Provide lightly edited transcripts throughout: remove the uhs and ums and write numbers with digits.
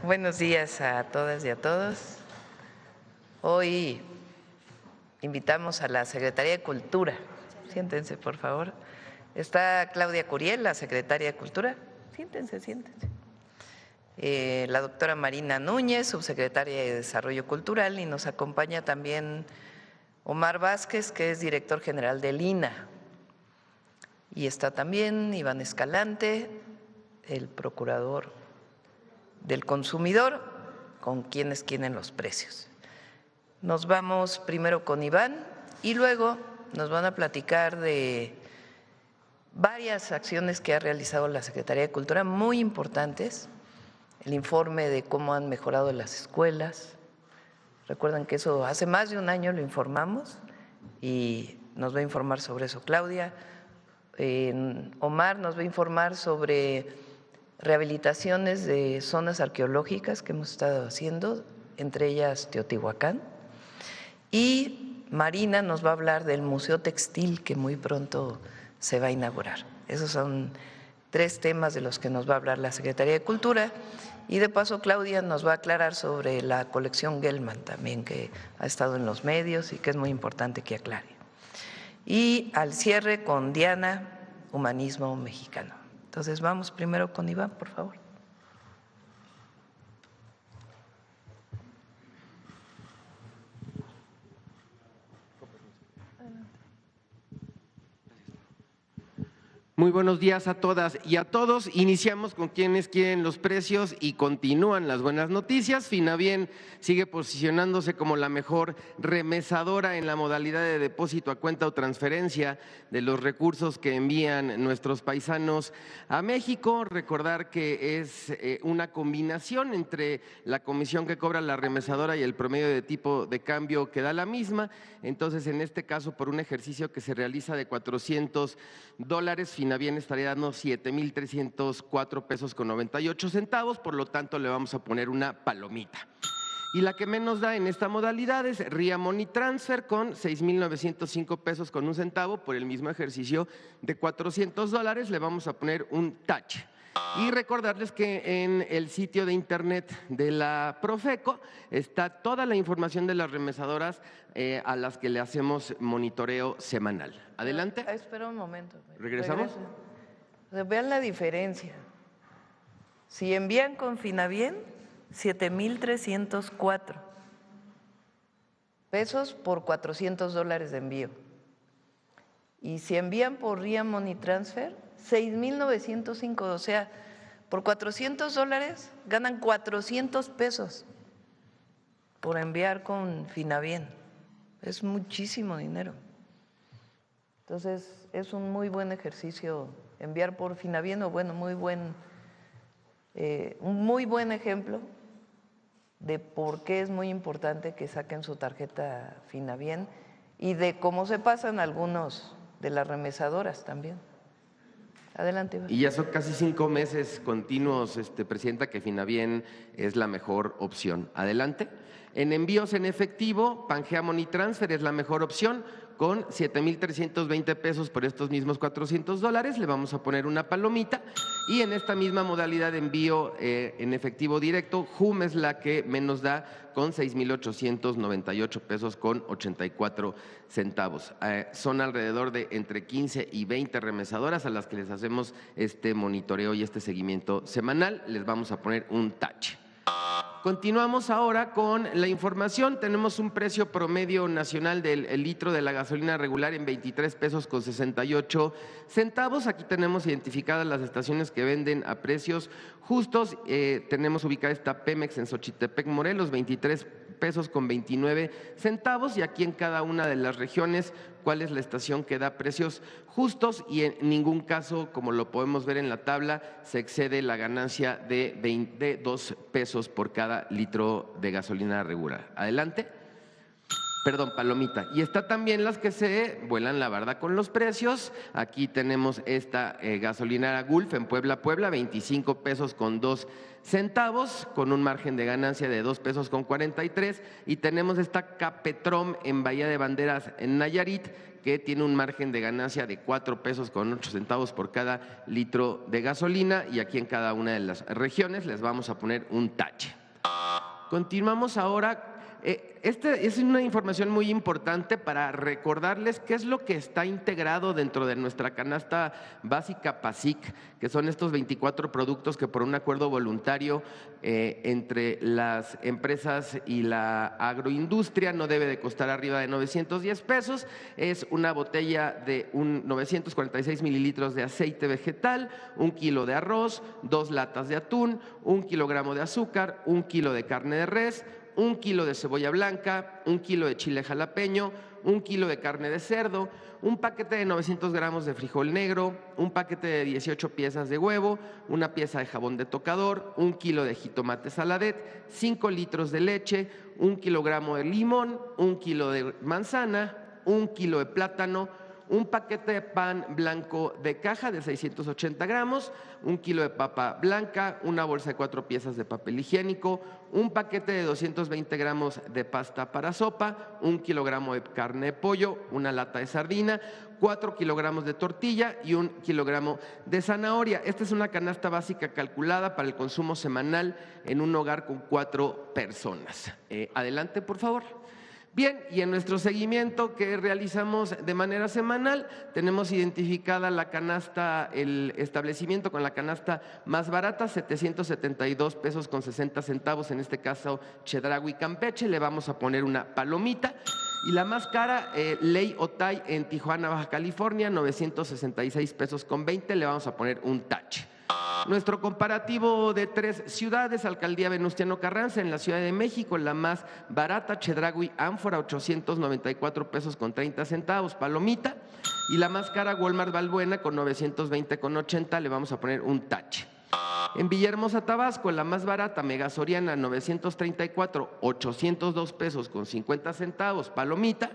Buenos días a todas y a todos. Hoy invitamos a la Secretaría de Cultura. Siéntense, por favor. Está Claudia Curiel, la Secretaria de Cultura. Siéntense. La doctora Marina Núñez, Subsecretaria de Desarrollo Cultural, y nos acompaña también Omar Vázquez, que es Director General del INAH. Y está también Iván Escalante, el Procurador del Consumidor, con quienes quieren los precios. Nos vamos primero con Iván y luego nos van a platicar de varias acciones que ha realizado la Secretaría de Cultura, muy importantes. El informe de cómo han mejorado las escuelas. Recuerdan que eso hace más de un año lo informamos y nos va a informar sobre eso Claudia. Omar nos va a informar sobre rehabilitaciones de zonas arqueológicas que hemos estado haciendo, entre ellas Teotihuacán. Y Marina nos va a hablar del Museo Textil que muy pronto se va a inaugurar. Esos son tres temas de los que nos va a hablar la Secretaría de Cultura. Y de paso Claudia nos va a aclarar sobre la colección Gelman también, que ha estado en los medios y que es muy importante que aclare. Y al cierre con Diana, Humanismo Mexicano. Entonces vamos primero con Iván, por favor. Muy buenos días a todas y a todos. Iniciamos con quienes quieren los precios y continúan las buenas noticias. Finavien sigue posicionándose como la mejor remesadora en la modalidad de depósito a cuenta o transferencia de los recursos que envían nuestros paisanos a México. Recordar que es una combinación entre la comisión que cobra la remesadora y el promedio de tipo de cambio que da la misma. Entonces, en este caso, por un ejercicio que se realiza de $400, Finavien estaría dando 7,304 pesos con 98 centavos, por lo tanto le vamos a poner una palomita. Y la que menos da en esta modalidad es Ria Money Transfer con 6,905 pesos con un centavo por el mismo ejercicio de $400, le vamos a poner un tache. Y recordarles que en el sitio de internet de la Profeco está toda la información de las remesadoras a las que le hacemos monitoreo semanal. Adelante. Espera un momento. ¿Regresamos? Vean la diferencia. Si envían con Finavien, 7,304 pesos por $400 de envío. Y si envían por Ria Money Transfer, 6,905, o sea, por $400 ganan 400 pesos por enviar con Finavien. Es muchísimo dinero. Entonces, es un muy buen ejercicio enviar por Finavien, o bueno, un muy buen ejemplo de por qué es muy importante que saquen su tarjeta Finavien y de cómo se pasan algunos de las remesadoras también. Adelante, Iván. Y ya son casi 5 meses continuos, Presidenta, que Finavien es la mejor opción. Adelante. En envíos en efectivo, Pangea Money Transfer es la mejor opción con 7,320 pesos por estos mismos $400. Le vamos a poner una palomita. Y en esta misma modalidad de envío en efectivo directo, JUM es la que menos da con 6,898 pesos con 84 centavos. Son alrededor de entre 15 y 20 remesadoras a las que les hacemos este monitoreo y este seguimiento semanal. Les vamos a poner un tache. Continuamos ahora con la información. Tenemos un precio promedio nacional del litro de la gasolina regular en 23 pesos con 68 centavos. Aquí tenemos identificadas las estaciones que venden a precios justos. Tenemos ubicada esta Pemex en Xochitepec, Morelos, 23 pesos con 29 centavos. Y aquí en cada una de las regiones, cuál es la estación que da precios justos, y en ningún caso, como lo podemos ver en la tabla, se excede la ganancia de 2 pesos por cada litro de gasolina regular. Adelante. Perdón, palomita. Y está también las que se vuelan la barda con los precios. Aquí tenemos esta gasolinera Gulf en Puebla, 25 pesos con 2 centavos, con un margen de ganancia de 2 pesos con 43. Y tenemos esta Capetrom en Bahía de Banderas en Nayarit, que tiene un margen de ganancia de 4 pesos con 8 centavos por cada litro de gasolina. Y aquí en cada una de las regiones les vamos a poner un tache. Continuamos ahora. Esta es una información muy importante para recordarles qué es lo que está integrado dentro de nuestra canasta básica PASIC, que son estos 24 productos que por un acuerdo voluntario entre las empresas y la agroindustria no debe de costar arriba de 910 pesos. Es una botella de 946 mililitros de aceite vegetal, 1 kilo de arroz, 2 latas de atún, 1 kilogramo de azúcar, 1 kilo de carne de res, 1 kilo de cebolla blanca, 1 kilo de chile jalapeño, 1 kilo de carne de cerdo, un paquete de 900 gramos de frijol negro, un paquete de 18 piezas de huevo, una pieza de jabón de tocador, 1 kilo de jitomate saladet, 5 litros de leche, 1 kilogramo de limón, 1 kilo de manzana, 1 kilo de plátano, un paquete de pan blanco de caja de 680 gramos, 1 kilo de papa blanca, una bolsa de 4 piezas de papel higiénico, un paquete de 220 gramos de pasta para sopa, 1 kilogramo de carne de pollo, una lata de sardina, 4 kilogramos de tortilla y 1 kilogramo de zanahoria. Esta es una canasta básica calculada para el consumo semanal en un hogar con 4 personas. Adelante, por favor. Bien, y en nuestro seguimiento que realizamos de manera semanal, tenemos identificada la canasta, el establecimiento con la canasta más barata, 772 pesos con 60 centavos, en este caso Chedraui Campeche, le vamos a poner una palomita. Y la más cara, Ley Otay en Tijuana, Baja California, 966 pesos con 20, le vamos a poner un tache. Nuestro comparativo de 3 ciudades: Alcaldía Venustiano Carranza en la Ciudad de México, la más barata, Chedraui Ánfora, 894 pesos con 30 centavos, palomita. Y la más cara, Walmart Balbuena, con 920 con 80, le vamos a poner un tache. En Villahermosa, Tabasco, la más barata, Mega Soriana, 934, 802 pesos con 50 centavos, palomita.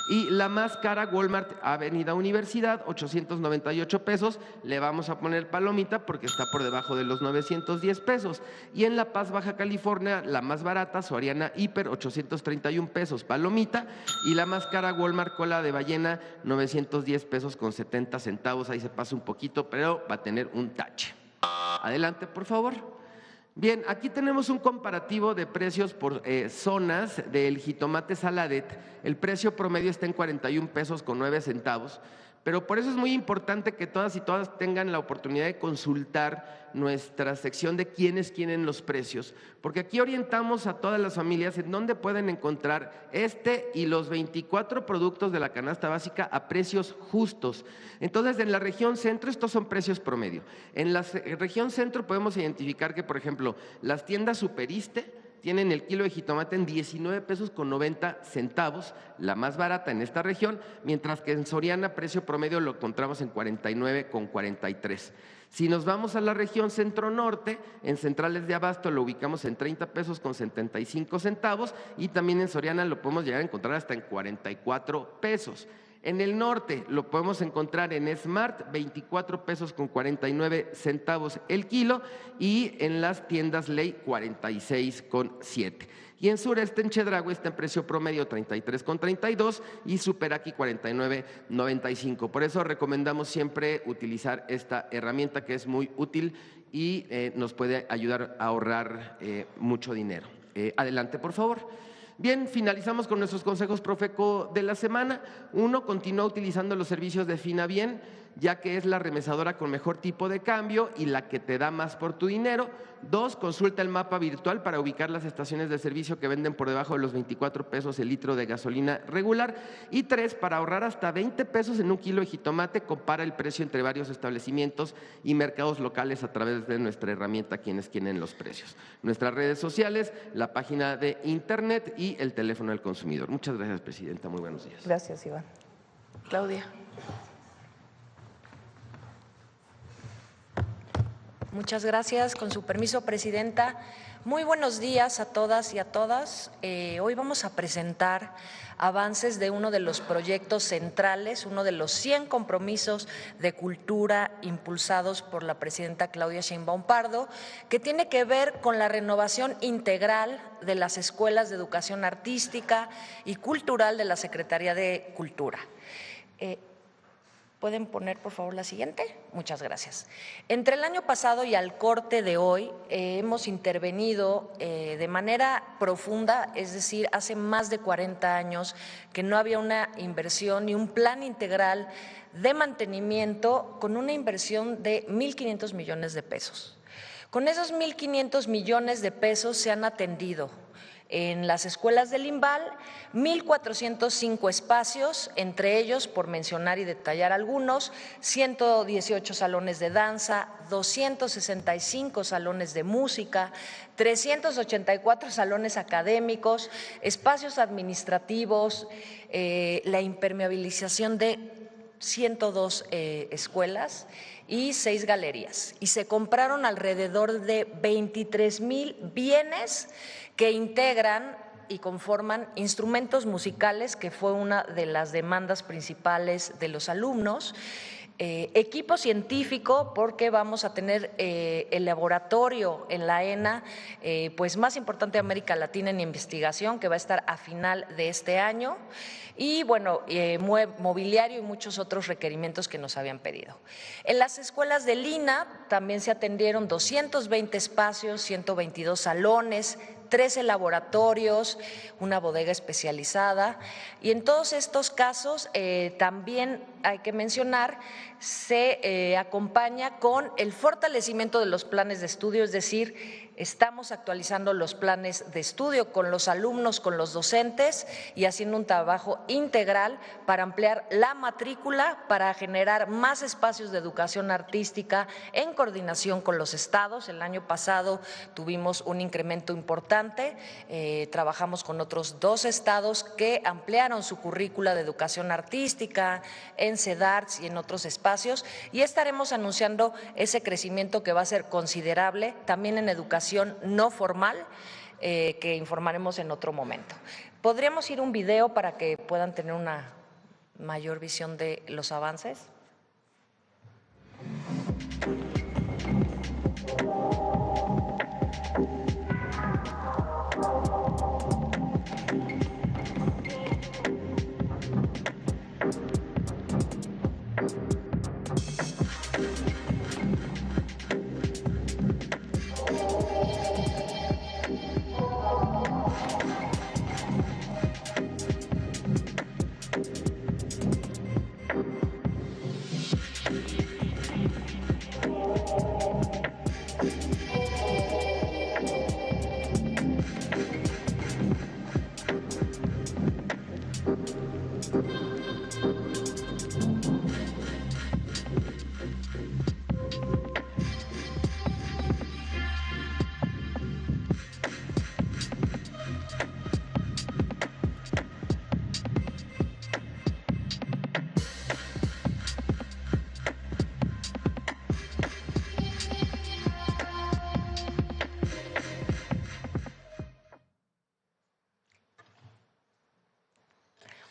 Y la más cara, Walmart Avenida Universidad, 898 pesos, le vamos a poner palomita porque está por debajo de los 910 pesos. Y en La Paz, Baja California, la más barata, Soriana Hiper, 831 pesos, palomita. Y la más cara, Walmart Cola de Ballena, 910 pesos con 70 centavos, ahí se pasa un poquito, pero va a tener un tache. Adelante, por favor. Bien, aquí tenemos un comparativo de precios por zonas del jitomate saladet. El precio promedio está en 41 pesos con 9 centavos, pero por eso es muy importante que todas y todas tengan la oportunidad de consultar nuestra sección de quiénes quieren los precios, porque aquí orientamos a todas las familias en dónde pueden encontrar este y los 24 productos de la canasta básica a precios justos. Entonces, en la región centro, estos son precios promedio. En la región centro podemos identificar que, por ejemplo, las tiendas Superiste tienen el kilo de jitomate en 19 pesos con 90 centavos, la más barata en esta región, mientras que en Soriana precio promedio lo encontramos en 49 con 43. Si nos vamos a la región centro-norte, en centrales de abasto lo ubicamos en 30 pesos con 75 centavos y también en Soriana lo podemos llegar a encontrar hasta en 44 pesos. En el norte lo podemos encontrar en Smart, 24 pesos con 49 centavos el kilo, y en las tiendas Ley, 46 con 7. Y en sureste, en Chedraui, está en precio promedio 33 con 32 y Superaqui 49.95. Por eso recomendamos siempre utilizar esta herramienta que es muy útil y nos puede ayudar a ahorrar mucho dinero. Adelante, por favor. Bien, finalizamos con nuestros consejos Profeco de la semana. 1, continúa utilizando los servicios de Finabien, ya que es la remesadora con mejor tipo de cambio y la que te da más por tu dinero. 2, consulta el mapa virtual para ubicar las estaciones de servicio que venden por debajo de los 24 pesos el litro de gasolina regular. Y 3, para ahorrar hasta 20 pesos en un kilo de jitomate, compara el precio entre varios establecimientos y mercados locales a través de nuestra herramienta Quienes Quieren los Precios. Nuestras redes sociales, la página de internet y el teléfono del consumidor. Muchas gracias, Presidenta. Muy buenos días. Gracias, Iván. Claudia. Muchas gracias. Con su permiso, Presidenta. Muy buenos días a todas y a todas. Hoy vamos a presentar avances de uno de los proyectos centrales, uno de los 100 compromisos de cultura impulsados por la presidenta Claudia Sheinbaum Pardo, que tiene que ver con la renovación integral de las escuelas de educación artística y cultural de la Secretaría de Cultura. ¿Pueden poner, por favor, la siguiente? Muchas gracias. Entre el año pasado y al corte de hoy hemos intervenido de manera profunda, es decir, hace más de 40 años que no había una inversión ni un plan integral de mantenimiento con una inversión de 1.500 millones de pesos. Con esos 1.500 millones de pesos se han atendido en las escuelas del IMBAL 1.405 espacios, entre ellos, por mencionar y detallar algunos, 118 salones de danza, 265 salones de música, 384 salones académicos, espacios administrativos, la impermeabilización de 102 escuelas y 6 galerías. Y se compraron alrededor de 23,000 bienes que integran y conforman instrumentos musicales, que fue una de las demandas principales de los alumnos, equipo científico, porque vamos a tener el laboratorio en la ENA pues más importante de América Latina en investigación, que va a estar a final de este año, y bueno, mobiliario y muchos otros requerimientos que nos habían pedido. En las escuelas de Lina también se atendieron 220 espacios, 122 salones, 13 laboratorios, una bodega especializada, y en todos estos casos también hay que mencionar, se acompaña con el fortalecimiento de los planes de estudio, es decir, estamos actualizando los planes de estudio con los alumnos, con los docentes y haciendo un trabajo integral para ampliar la matrícula, para generar más espacios de educación artística en coordinación con los estados. El año pasado tuvimos un incremento importante, trabajamos con otros 2 estados que ampliaron su currícula de educación artística en CEDARTS y en otros espacios, y estaremos anunciando ese crecimiento que va a ser considerable también en educación no formal, que informaremos en otro momento. ¿Podríamos ir a un video para que puedan tener una mayor visión de los avances?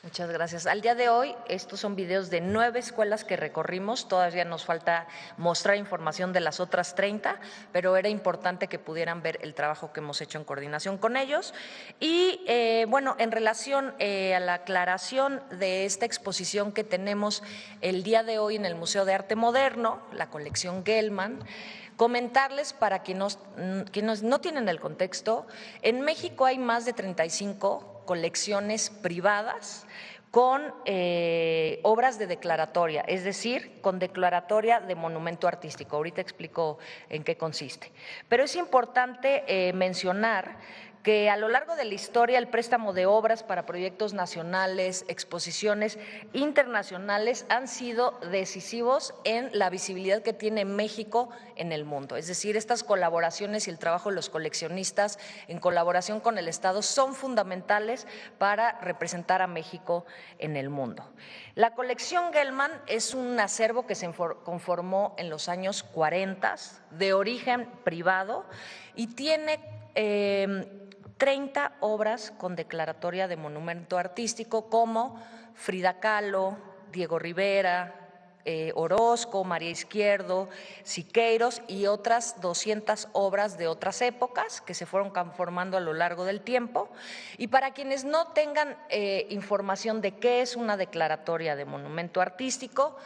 Muchas gracias. Al día de hoy, estos son videos de 9 escuelas que recorrimos. Todavía nos falta mostrar información de las otras 30, pero era importante que pudieran ver el trabajo que hemos hecho en coordinación con ellos. Y bueno, en relación a la aclaración de esta exposición que tenemos el día de hoy en el Museo de Arte Moderno, la colección Gelman, comentarles para quienes no tienen el contexto, en México hay más de 35 colecciones privadas con obras de declaratoria, es decir, con declaratoria de monumento artístico. Ahorita explico en qué consiste. Pero es importante mencionar que a lo largo de la historia el préstamo de obras para proyectos nacionales, exposiciones internacionales han sido decisivos en la visibilidad que tiene México en el mundo. Es decir, estas colaboraciones y el trabajo de los coleccionistas en colaboración con el Estado son fundamentales para representar a México en el mundo. La colección Gelman es un acervo que se conformó en los años 40, de origen privado, y tiene 30 obras con declaratoria de monumento artístico, como Frida Kahlo, Diego Rivera, Orozco, María Izquierdo, Siqueiros y otras 200 obras de otras épocas que se fueron conformando a lo largo del tiempo. Y para quienes no tengan información de qué es una declaratoria de monumento artístico,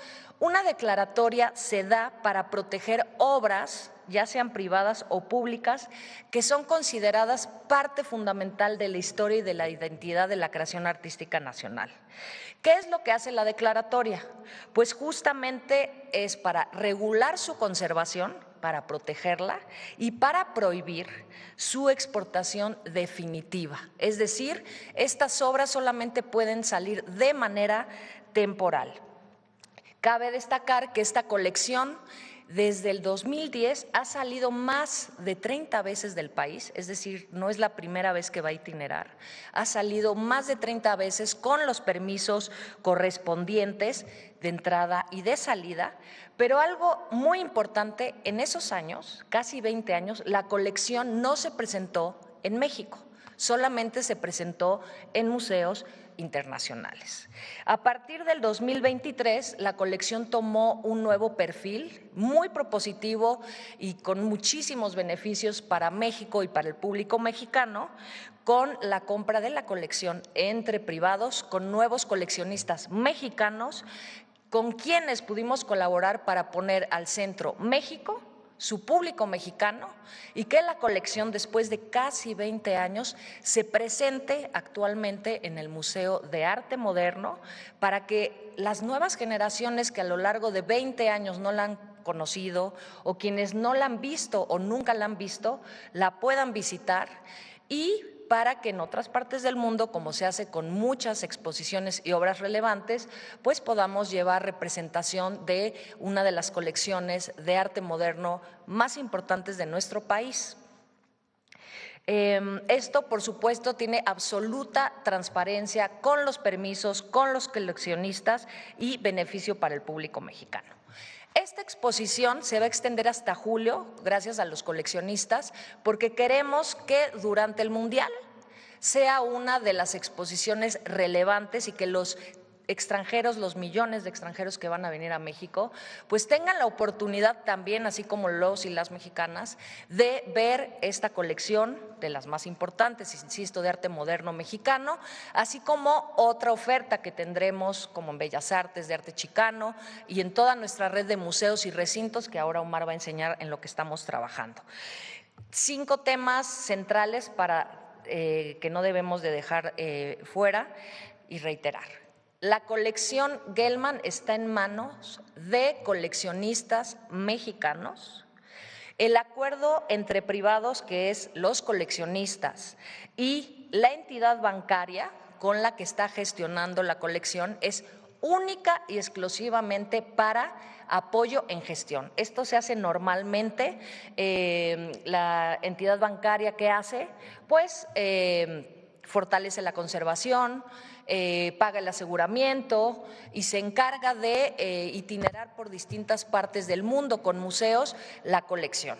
una declaratoria se da para proteger obras, ya sean privadas o públicas, que son consideradas parte fundamental de la historia y de la identidad de la creación artística nacional. ¿Qué es lo que hace la declaratoria? Pues justamente es para regular su conservación, para protegerla y para prohibir su exportación definitiva. Es decir, estas obras solamente pueden salir de manera temporal. Cabe destacar que esta colección desde el 2010 ha salido más de 30 veces del país, es decir, no es la primera vez que va a itinerar, ha salido más de 30 veces con los permisos correspondientes de entrada y de salida, pero algo muy importante, en esos años, casi 20 años, la colección no se presentó en México, solamente se presentó en museos internacionales. A partir del 2023, la colección tomó un nuevo perfil muy propositivo y con muchísimos beneficios para México y para el público mexicano, con la compra de la colección entre privados, con nuevos coleccionistas mexicanos, con quienes pudimos colaborar para poner al centro México, su público mexicano, y que la colección, después de casi 20 años, se presente actualmente en el Museo de Arte Moderno para que las nuevas generaciones que a lo largo de 20 años no la han conocido o quienes no la han visto o nunca la han visto, la puedan visitar, y para que en otras partes del mundo, como se hace con muchas exposiciones y obras relevantes, pues podamos llevar representación de una de las colecciones de arte moderno más importantes de nuestro país. Esto, por supuesto, tiene absoluta transparencia con los permisos, con los coleccionistas y beneficio para el público mexicano. Esta exposición se va a extender hasta julio, gracias a los coleccionistas, porque queremos que durante el Mundial sea una de las exposiciones relevantes y que los extranjeros, los millones de extranjeros que van a venir a México, pues tengan la oportunidad también, así como los y las mexicanas, de ver esta colección de las más importantes, insisto, de arte moderno mexicano, así como otra oferta que tendremos como en Bellas Artes, de arte chicano y en toda nuestra red de museos y recintos que ahora Omar va a enseñar en lo que estamos trabajando. 5 temas centrales para que no debemos de dejar fuera y reiterar. La colección Gelman está en manos de coleccionistas mexicanos. El acuerdo entre privados, que es los coleccionistas, y la entidad bancaria con la que está gestionando la colección es única y exclusivamente para apoyo en gestión. Esto se hace normalmente. La entidad bancaria, ¿qué hace? Pues fortalece la conservación, paga el aseguramiento y se encarga de itinerar por distintas partes del mundo con museos la colección.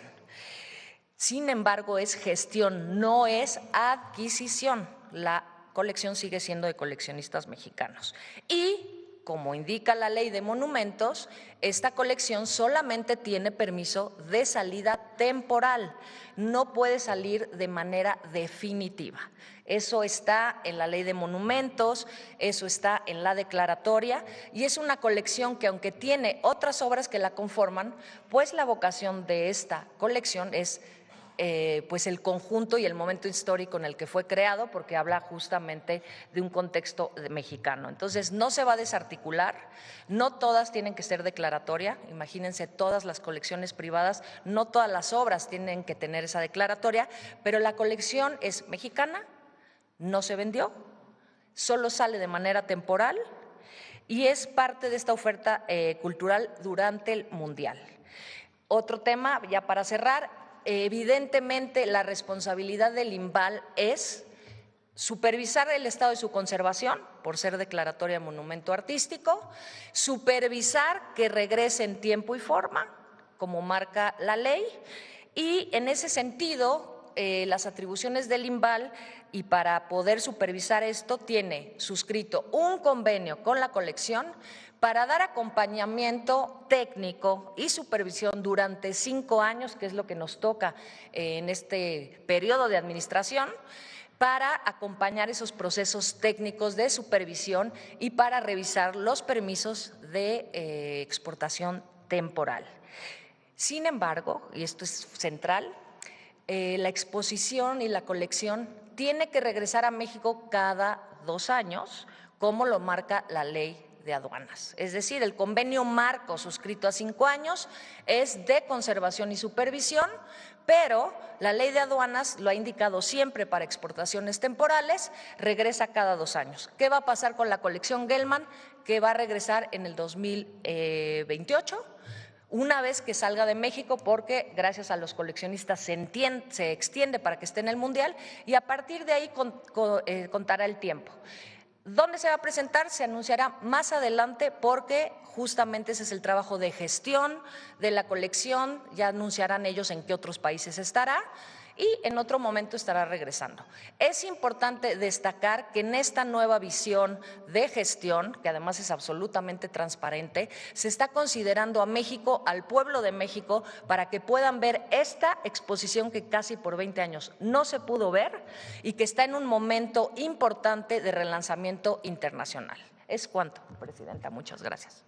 Sin embargo, es gestión, no es adquisición. La colección sigue siendo de coleccionistas mexicanos. Y como indica la ley de monumentos, esta colección solamente tiene permiso de salida temporal, no puede salir de manera definitiva. Eso está en la ley de monumentos, eso está en la declaratoria, y es una colección que, aunque tiene otras obras que la conforman, pues la vocación de esta colección es pues el conjunto y el momento histórico en el que fue creado, porque habla justamente de un contexto mexicano. Entonces, no se va a desarticular, no todas tienen que ser declaratoria, imagínense todas las colecciones privadas, no todas las obras tienen que tener esa declaratoria, pero la colección es mexicana, no se vendió, solo sale de manera temporal y es parte de esta oferta cultural durante el Mundial. Otro tema, ya para cerrar, evidentemente la responsabilidad del INVAL es supervisar el estado de su conservación, por ser declaratoria de monumento artístico, supervisar que regrese en tiempo y forma, como marca la ley, y en ese sentido, las atribuciones del INVAL, y para poder supervisar esto, tiene suscrito un convenio con la colección para dar acompañamiento técnico y supervisión durante 5 años, que es lo que nos toca en este periodo de administración, para acompañar esos procesos técnicos de supervisión y para revisar los permisos de exportación temporal. Sin embargo, y esto es central, la exposición y la colección tiene que regresar a México cada 2 años, como lo marca la ley de aduanas. Es decir, el convenio marco suscrito a 5 años es de conservación y supervisión, pero la ley de aduanas lo ha indicado siempre para exportaciones temporales, regresa cada 2 años. ¿Qué va a pasar con la colección Gelman? Que va a regresar en el 2028, una vez que salga de México, porque gracias a los coleccionistas se extiende para que esté en el Mundial y a partir de ahí contará el tiempo. ¿Dónde se va a presentar? Se anunciará más adelante porque justamente ese es el trabajo de gestión de la colección, ya anunciarán ellos en qué otros países estará y en otro momento estará regresando. Es importante destacar que en esta nueva visión de gestión, que además es absolutamente transparente, se está considerando a México, al pueblo de México, para que puedan ver esta exposición que casi por 20 años no se pudo ver y que está en un momento importante de relanzamiento internacional. Es cuanto, Presidenta. Muchas gracias.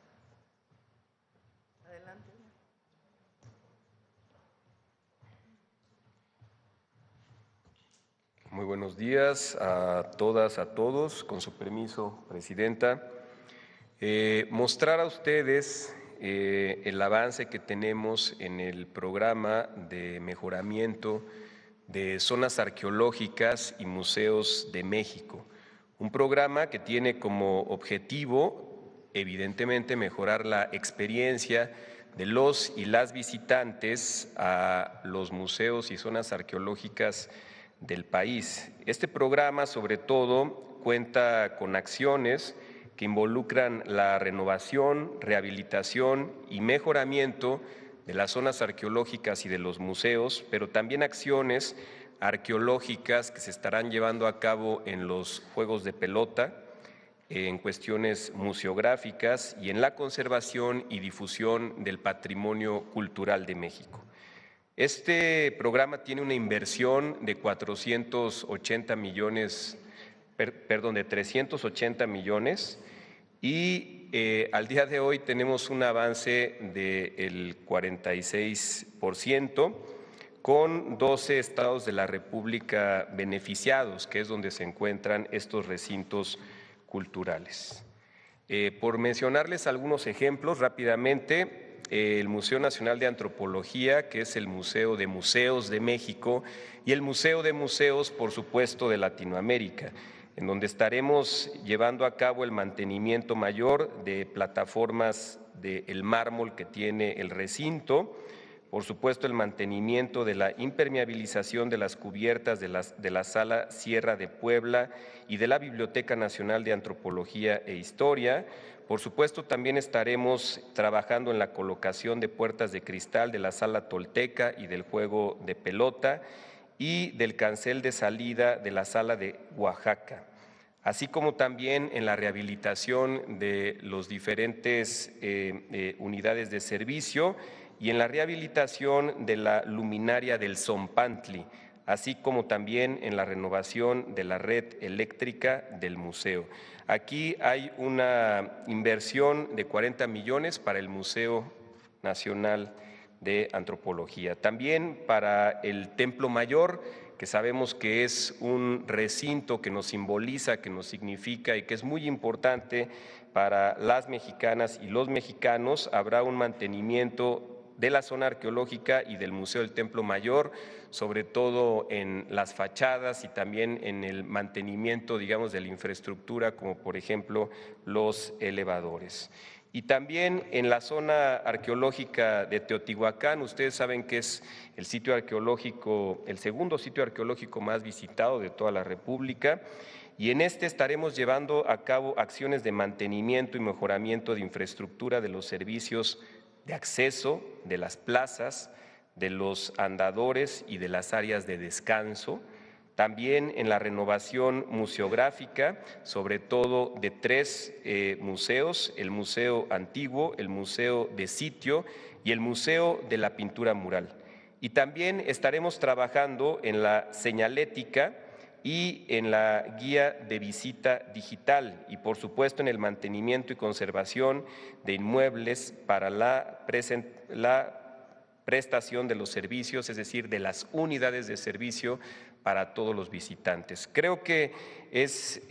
Muy buenos días a todas, a todos. Con su permiso, Presidenta. Mostrar a ustedes el avance que tenemos en el programa de mejoramiento de zonas arqueológicas y museos de México. Un programa que tiene como objetivo, evidentemente, mejorar la experiencia de los y las visitantes a los museos y zonas arqueológicas del país. Este programa, sobre todo, cuenta con acciones que involucran la renovación, rehabilitación y mejoramiento de las zonas arqueológicas y de los museos, pero también acciones arqueológicas que se estarán llevando a cabo en los juegos de pelota, en cuestiones museográficas y en la conservación y difusión del patrimonio cultural de México. Este programa tiene una inversión de 380 millones y al día de hoy tenemos un avance del 46%, con 12 estados de la República beneficiados, que es donde se encuentran estos recintos culturales. Por mencionarles algunos ejemplos rápidamente, el Museo Nacional de Antropología, que es el Museo de Museos de México, y el Museo de Museos, por supuesto, de Latinoamérica, en donde estaremos llevando a cabo el mantenimiento mayor de plataformas del mármol que tiene el recinto, por supuesto el mantenimiento de la impermeabilización de las cubiertas de la Sala Sierra de Puebla y de la Biblioteca Nacional de Antropología e Historia. Por supuesto, también estaremos trabajando en la colocación de puertas de cristal de la Sala Tolteca y del juego de pelota y del cancel de salida de la Sala de Oaxaca, así como también en la rehabilitación de los diferentes unidades de servicio y en la rehabilitación de la luminaria del Zompantli, así como también en la renovación de la red eléctrica del museo. Aquí hay una inversión de 40 millones para el Museo Nacional de Antropología. También para el Templo Mayor, que sabemos que es un recinto que nos simboliza, que nos significa y que es muy importante para las mexicanas y los mexicanos, habrá un mantenimiento de la zona arqueológica y del Museo del Templo Mayor, sobre todo en las fachadas y también en el mantenimiento, digamos, de la infraestructura, como por ejemplo los elevadores. Y también en la zona arqueológica de Teotihuacán, ustedes saben que es el sitio arqueológico, el segundo sitio arqueológico más visitado de toda la República, y en este estaremos llevando a cabo acciones de mantenimiento y mejoramiento de infraestructura de los servicios de acceso, de las plazas, de los andadores y de las áreas de descanso. También en la renovación museográfica, sobre todo de 3 museos, el Museo Antiguo, el Museo de Sitio y el Museo de la Pintura Mural. Y también estaremos trabajando en la señalética y en la guía de visita digital y, por supuesto, en el mantenimiento y conservación de inmuebles para la prestación de los servicios, es decir, de las unidades de servicio para todos los visitantes. Creo que es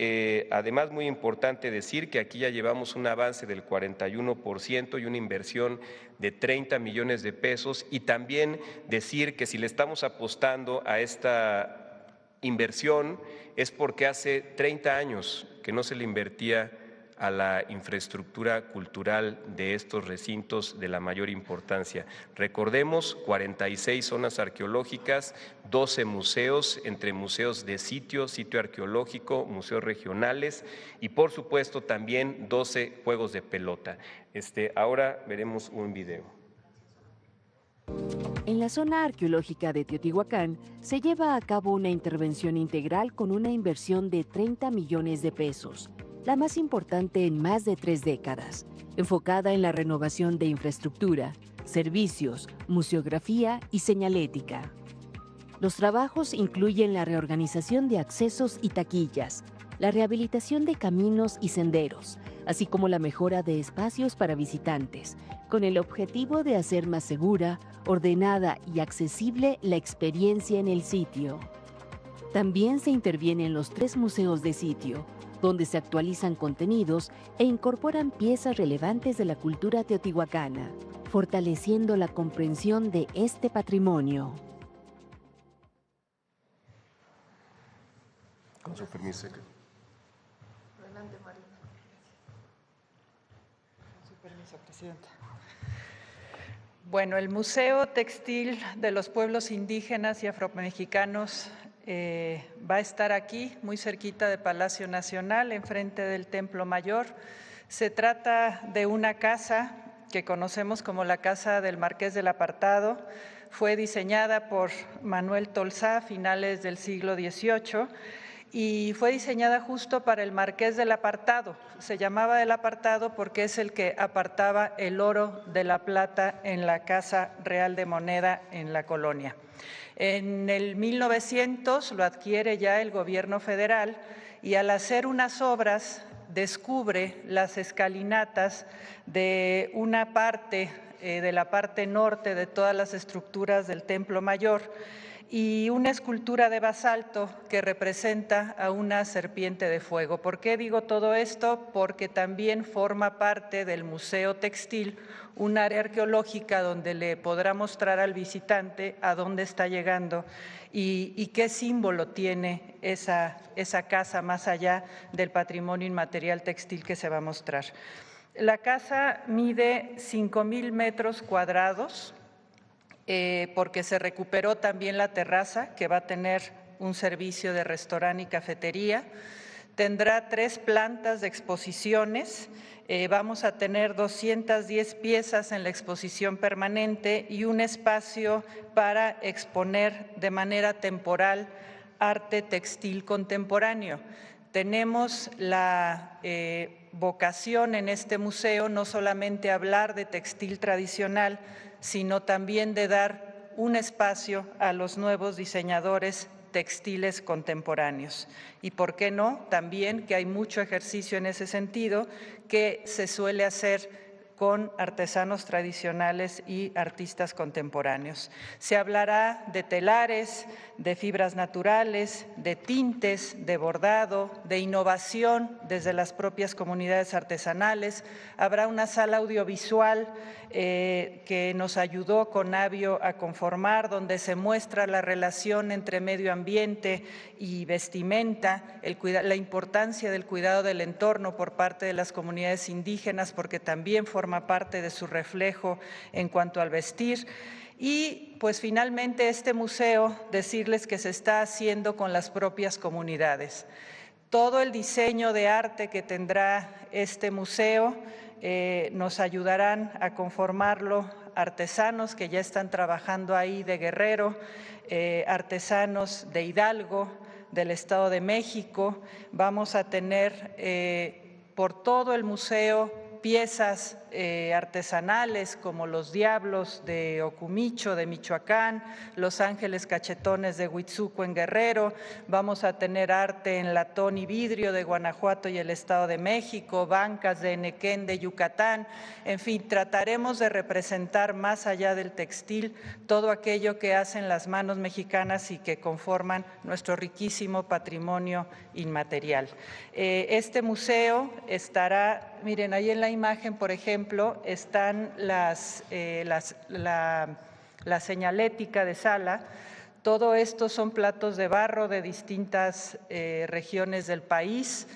además muy importante decir que aquí ya llevamos un avance del 41% y una inversión de 30 millones de pesos, y también decir que si le estamos apostando a esta inversión es porque hace 30 años que no se le invertía a la infraestructura cultural de estos recintos de la mayor importancia. Recordemos, 46 zonas arqueológicas, 12 museos, entre museos de sitio, sitio arqueológico, museos regionales y, por supuesto, también 12 juegos de pelota. Ahora veremos un video. En la zona arqueológica de Teotihuacán se lleva a cabo una intervención integral con una inversión de 30 millones de pesos, la más importante en más de 3 décadas, enfocada en la renovación de infraestructura, servicios, museografía y señalética. Los trabajos incluyen la reorganización de accesos y taquillas, la rehabilitación de caminos y senderos, así como la mejora de espacios para visitantes, con el objetivo de hacer más segura, ordenada y accesible la experiencia en el sitio. También se interviene en los 3 museos de sitio, donde se actualizan contenidos e incorporan piezas relevantes de la cultura teotihuacana, fortaleciendo la comprensión de este patrimonio. Con su permiso. Adelante, Marina. Con su permiso, Presidenta. Bueno, el Museo Textil de los Pueblos Indígenas y Afromexicanos va a estar aquí, muy cerquita de Palacio Nacional, enfrente del Templo Mayor. Se trata de una casa que conocemos como la Casa del Marqués del Apartado. Fue diseñada por Manuel Tolsá a finales del siglo XVIII y fue diseñada justo para el Marqués del Apartado. Se llamaba el Apartado porque es el que apartaba el oro de la plata en la Casa Real de Moneda en la colonia. En el 1900 lo adquiere ya el gobierno federal y al hacer unas obras descubre las escalinatas de una parte, de la parte norte de todas las estructuras del Templo Mayor, y una escultura de basalto que representa a una serpiente de fuego. ¿Por qué digo todo esto? Porque también forma parte del Museo Textil, un área arqueológica donde le podrá mostrar al visitante a dónde está llegando y qué símbolo tiene esa casa más allá del patrimonio inmaterial textil que se va a mostrar. La casa mide 5,000 metros cuadrados, porque se recuperó también la terraza, que va a tener un servicio de restaurante y cafetería. Tendrá 3 plantas de exposiciones. Vamos a tener 210 piezas en la exposición permanente y un espacio para exponer de manera temporal arte textil contemporáneo. Tenemos la vocación en este museo no solamente hablar de textil tradicional, sino también de dar un espacio a los nuevos diseñadores textiles contemporáneos. Y por qué no, también que hay mucho ejercicio en ese sentido que se suele hacer con artesanos tradicionales y artistas contemporáneos. Se hablará de telares, de fibras naturales, de tintes, de bordado, de innovación desde las propias comunidades artesanales. Habrá una sala audiovisual que nos ayudó Conavio a conformar, donde se muestra la relación entre medio ambiente y vestimenta, la importancia del cuidado del entorno por parte de las comunidades indígenas, porque también forma parte de su reflejo en cuanto al vestir. Y pues finalmente este museo, decirles que se está haciendo con las propias comunidades. Todo el diseño de arte que tendrá este museo nos ayudarán a conformarlo artesanos que ya están trabajando ahí de Guerrero, artesanos de Hidalgo, del Estado de México. Vamos a tener por todo el museo piezas artesanales como los diablos de Ocumicho, de Michoacán, los ángeles cachetones de Huitzuco en Guerrero. Vamos a tener arte en latón y vidrio de Guanajuato y el Estado de México, bancas de Enequén de Yucatán. En fin, trataremos de representar más allá del textil todo aquello que hacen las manos mexicanas y que conforman nuestro riquísimo patrimonio inmaterial. Este museo estará, miren, ahí en la imagen, por ejemplo, están la señalética de sala. Todo esto son platos de barro de distintas regiones del país.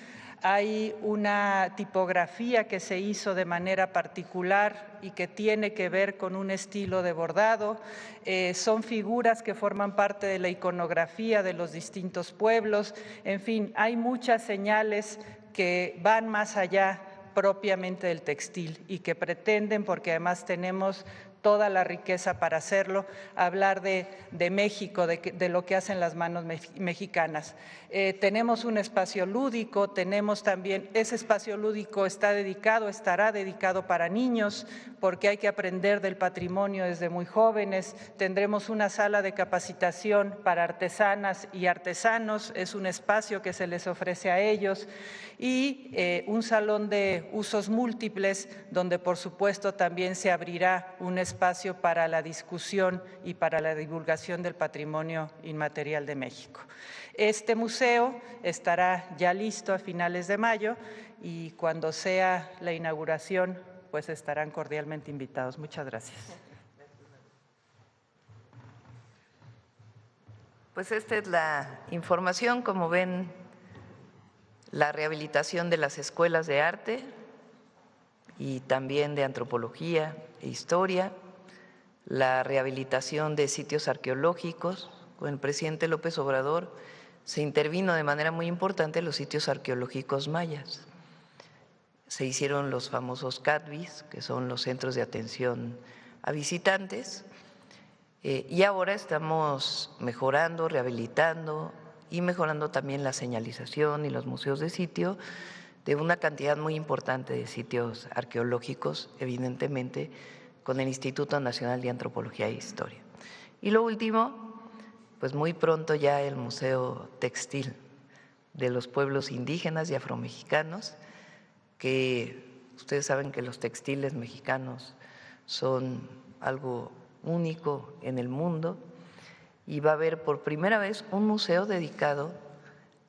Hay una tipografía que se hizo de manera particular y que tiene que ver con un estilo de bordado. Son figuras que forman parte de la iconografía de los distintos pueblos. En fin, hay muchas señales que van más allá propiamente del textil y que pretenden, porque además tenemos toda la riqueza para hacerlo, hablar de México, de lo que hacen las manos mexicanas. Tenemos un espacio lúdico, tenemos también, ese espacio lúdico estará dedicado para niños, porque hay que aprender del patrimonio desde muy jóvenes. Tendremos una sala de capacitación para artesanas y artesanos, es un espacio que se les ofrece a ellos, y un salón de usos múltiples, donde por supuesto también se abrirá un espacio para la discusión y para la divulgación del patrimonio inmaterial de México. Este museo estará ya listo a finales de mayo y cuando sea la inauguración, pues estarán cordialmente invitados. Muchas gracias. Pues esta es la información, como ven, la rehabilitación de las escuelas de arte y también de antropología e historia, la rehabilitación de sitios arqueológicos. Con el presidente López Obrador se intervino de manera muy importante en los sitios arqueológicos mayas. Se hicieron los famosos CATVIS, que son los centros de atención a visitantes, y ahora estamos mejorando, rehabilitando y mejorando también la señalización y los museos de sitio de una cantidad muy importante de sitios arqueológicos, evidentemente, con el Instituto Nacional de Antropología e Historia. Y lo último, pues muy pronto ya el Museo Textil de los pueblos indígenas y afromexicanos, que ustedes saben que los textiles mexicanos son algo único en el mundo, y va a haber por primera vez un museo dedicado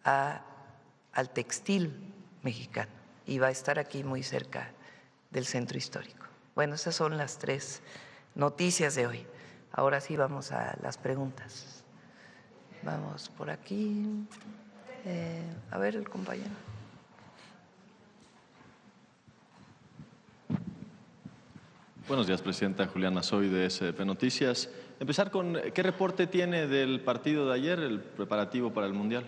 al textil mexicano, y va a estar aquí muy cerca del centro histórico. Bueno, esas son las 3 noticias de hoy. Ahora sí vamos a las preguntas. Vamos por aquí. A ver, el compañero. Buenos días, Presidenta. Juliana Soy de SDP Noticias. Empezar con, ¿qué reporte tiene del partido de ayer, el preparativo para el Mundial?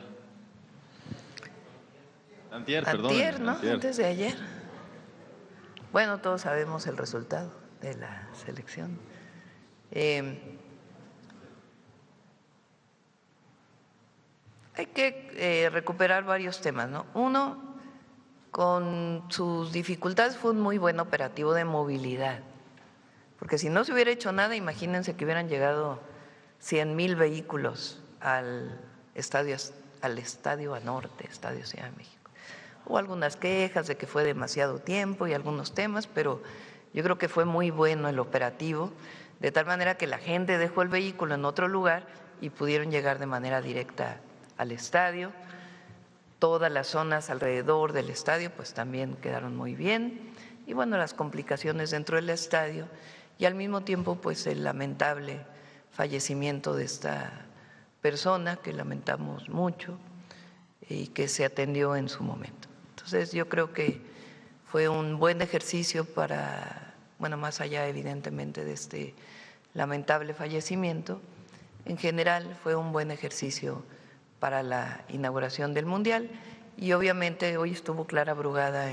Antier, ¿no? Antier. Antes de ayer. Bueno, todos sabemos el resultado de la selección. Hay que recuperar varios temas, ¿no? Uno, con sus dificultades, fue un muy buen operativo de movilidad, porque si no se hubiera hecho nada, imagínense que hubieran llegado 100,000 vehículos al estadio Banorte, Estadio Ciudad de México. Hubo algunas quejas de que fue demasiado tiempo y algunos temas, pero Yo creo que fue muy bueno el operativo, de tal manera que la gente dejó el vehículo en otro lugar y pudieron llegar de manera directa al estadio. Todas las zonas alrededor del estadio pues también quedaron muy bien, y bueno, las complicaciones dentro del estadio y al mismo tiempo pues el lamentable fallecimiento de esta persona que lamentamos mucho y que se atendió en su momento. Entonces yo creo que fue un buen ejercicio para, bueno, más allá evidentemente de este lamentable fallecimiento, en general fue un buen ejercicio para la inauguración del Mundial, y obviamente hoy estuvo Clara Brugada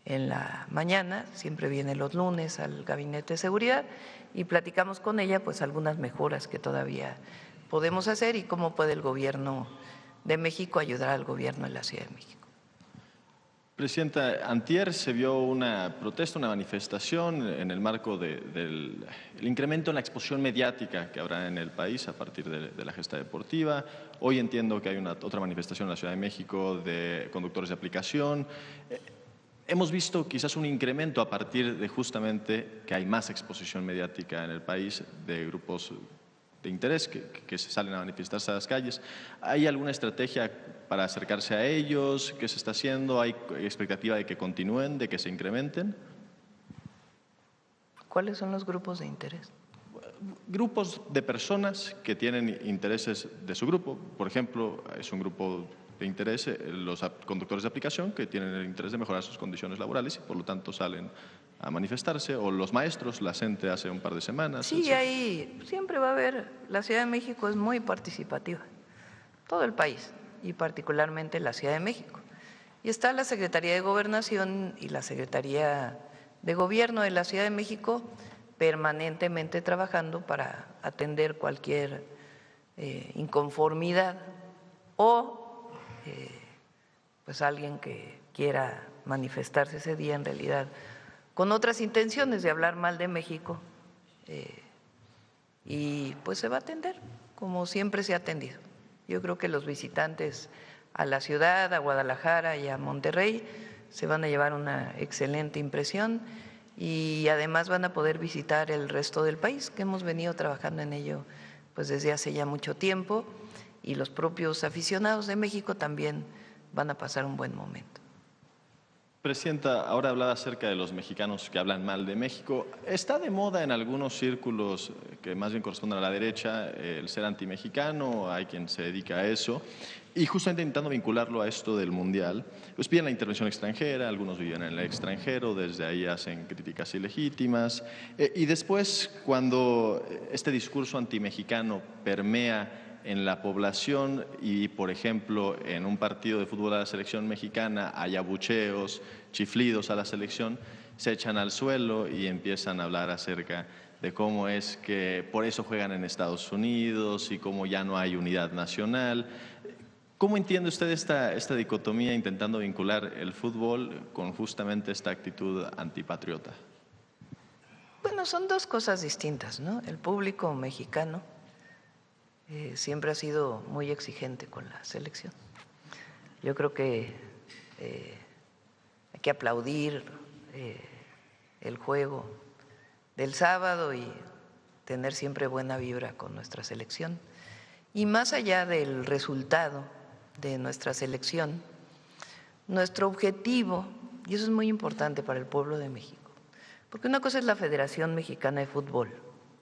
en la mañana, siempre viene los lunes al Gabinete de Seguridad y platicamos con ella pues algunas mejoras que todavía podemos hacer y cómo puede el Gobierno de México ayudar al Gobierno de la Ciudad de México. Presidenta, antier se vio una protesta, una manifestación en el marco del incremento en la exposición mediática que habrá en el país a partir de la gesta deportiva. Hoy entiendo que hay otra manifestación en la Ciudad de México de conductores de aplicación. Hemos visto quizás un incremento a partir de justamente que hay más exposición mediática en el país de grupos de interés que se salen a manifestarse a las calles. ¿Hay alguna estrategia para acercarse a ellos? ¿Qué se está haciendo? ¿Hay expectativa de que continúen, de que se incrementen? ¿Cuáles son los grupos de interés? Grupos de personas que tienen intereses de su grupo. Por ejemplo, es un grupo de interés los conductores de aplicación que tienen el interés de mejorar sus condiciones laborales y por lo tanto salen a manifestarse, o los maestros, la CENTE hace un par de semanas. Sí, ahí siempre va a haber, la Ciudad de México es muy participativa, todo el país y particularmente la Ciudad de México. Y está la Secretaría de Gobernación y la Secretaría de Gobierno de la Ciudad de México permanentemente trabajando para atender cualquier inconformidad o pues alguien que quiera manifestarse ese día en realidad con otras intenciones de hablar mal de México, y pues se va a atender como siempre se ha atendido. Yo creo que los visitantes a la ciudad, a Guadalajara y a Monterrey se van a llevar una excelente impresión y además van a poder visitar el resto del país, que hemos venido trabajando en ello pues desde hace ya mucho tiempo, y los propios aficionados de México también van a pasar un buen momento. Presidenta, ahora hablaba acerca de los mexicanos que hablan mal de México. Está de moda en algunos círculos que más bien corresponden a la derecha el ser antimexicano, hay quien se dedica a eso, y justamente intentando vincularlo a esto del Mundial, pues piden la intervención extranjera, algunos viven en el extranjero, desde ahí hacen críticas ilegítimas, y después cuando este discurso antimexicano permea en la población y, por ejemplo, en un partido de fútbol a la selección mexicana hay abucheos, chiflidos a la selección, se echan al suelo y empiezan a hablar acerca de cómo es que por eso juegan en Estados Unidos y cómo ya no hay unidad nacional. ¿Cómo entiende usted esta dicotomía intentando vincular el fútbol con justamente esta actitud antipatriota? Bueno, son dos cosas distintas, ¿no? El público mexicano siempre ha sido muy exigente con la selección. Yo creo que hay que aplaudir el juego del sábado y tener siempre buena vibra con nuestra selección. Y más allá del resultado de nuestra selección, nuestro objetivo, y eso es muy importante para el pueblo de México, porque una cosa es la Federación Mexicana de Fútbol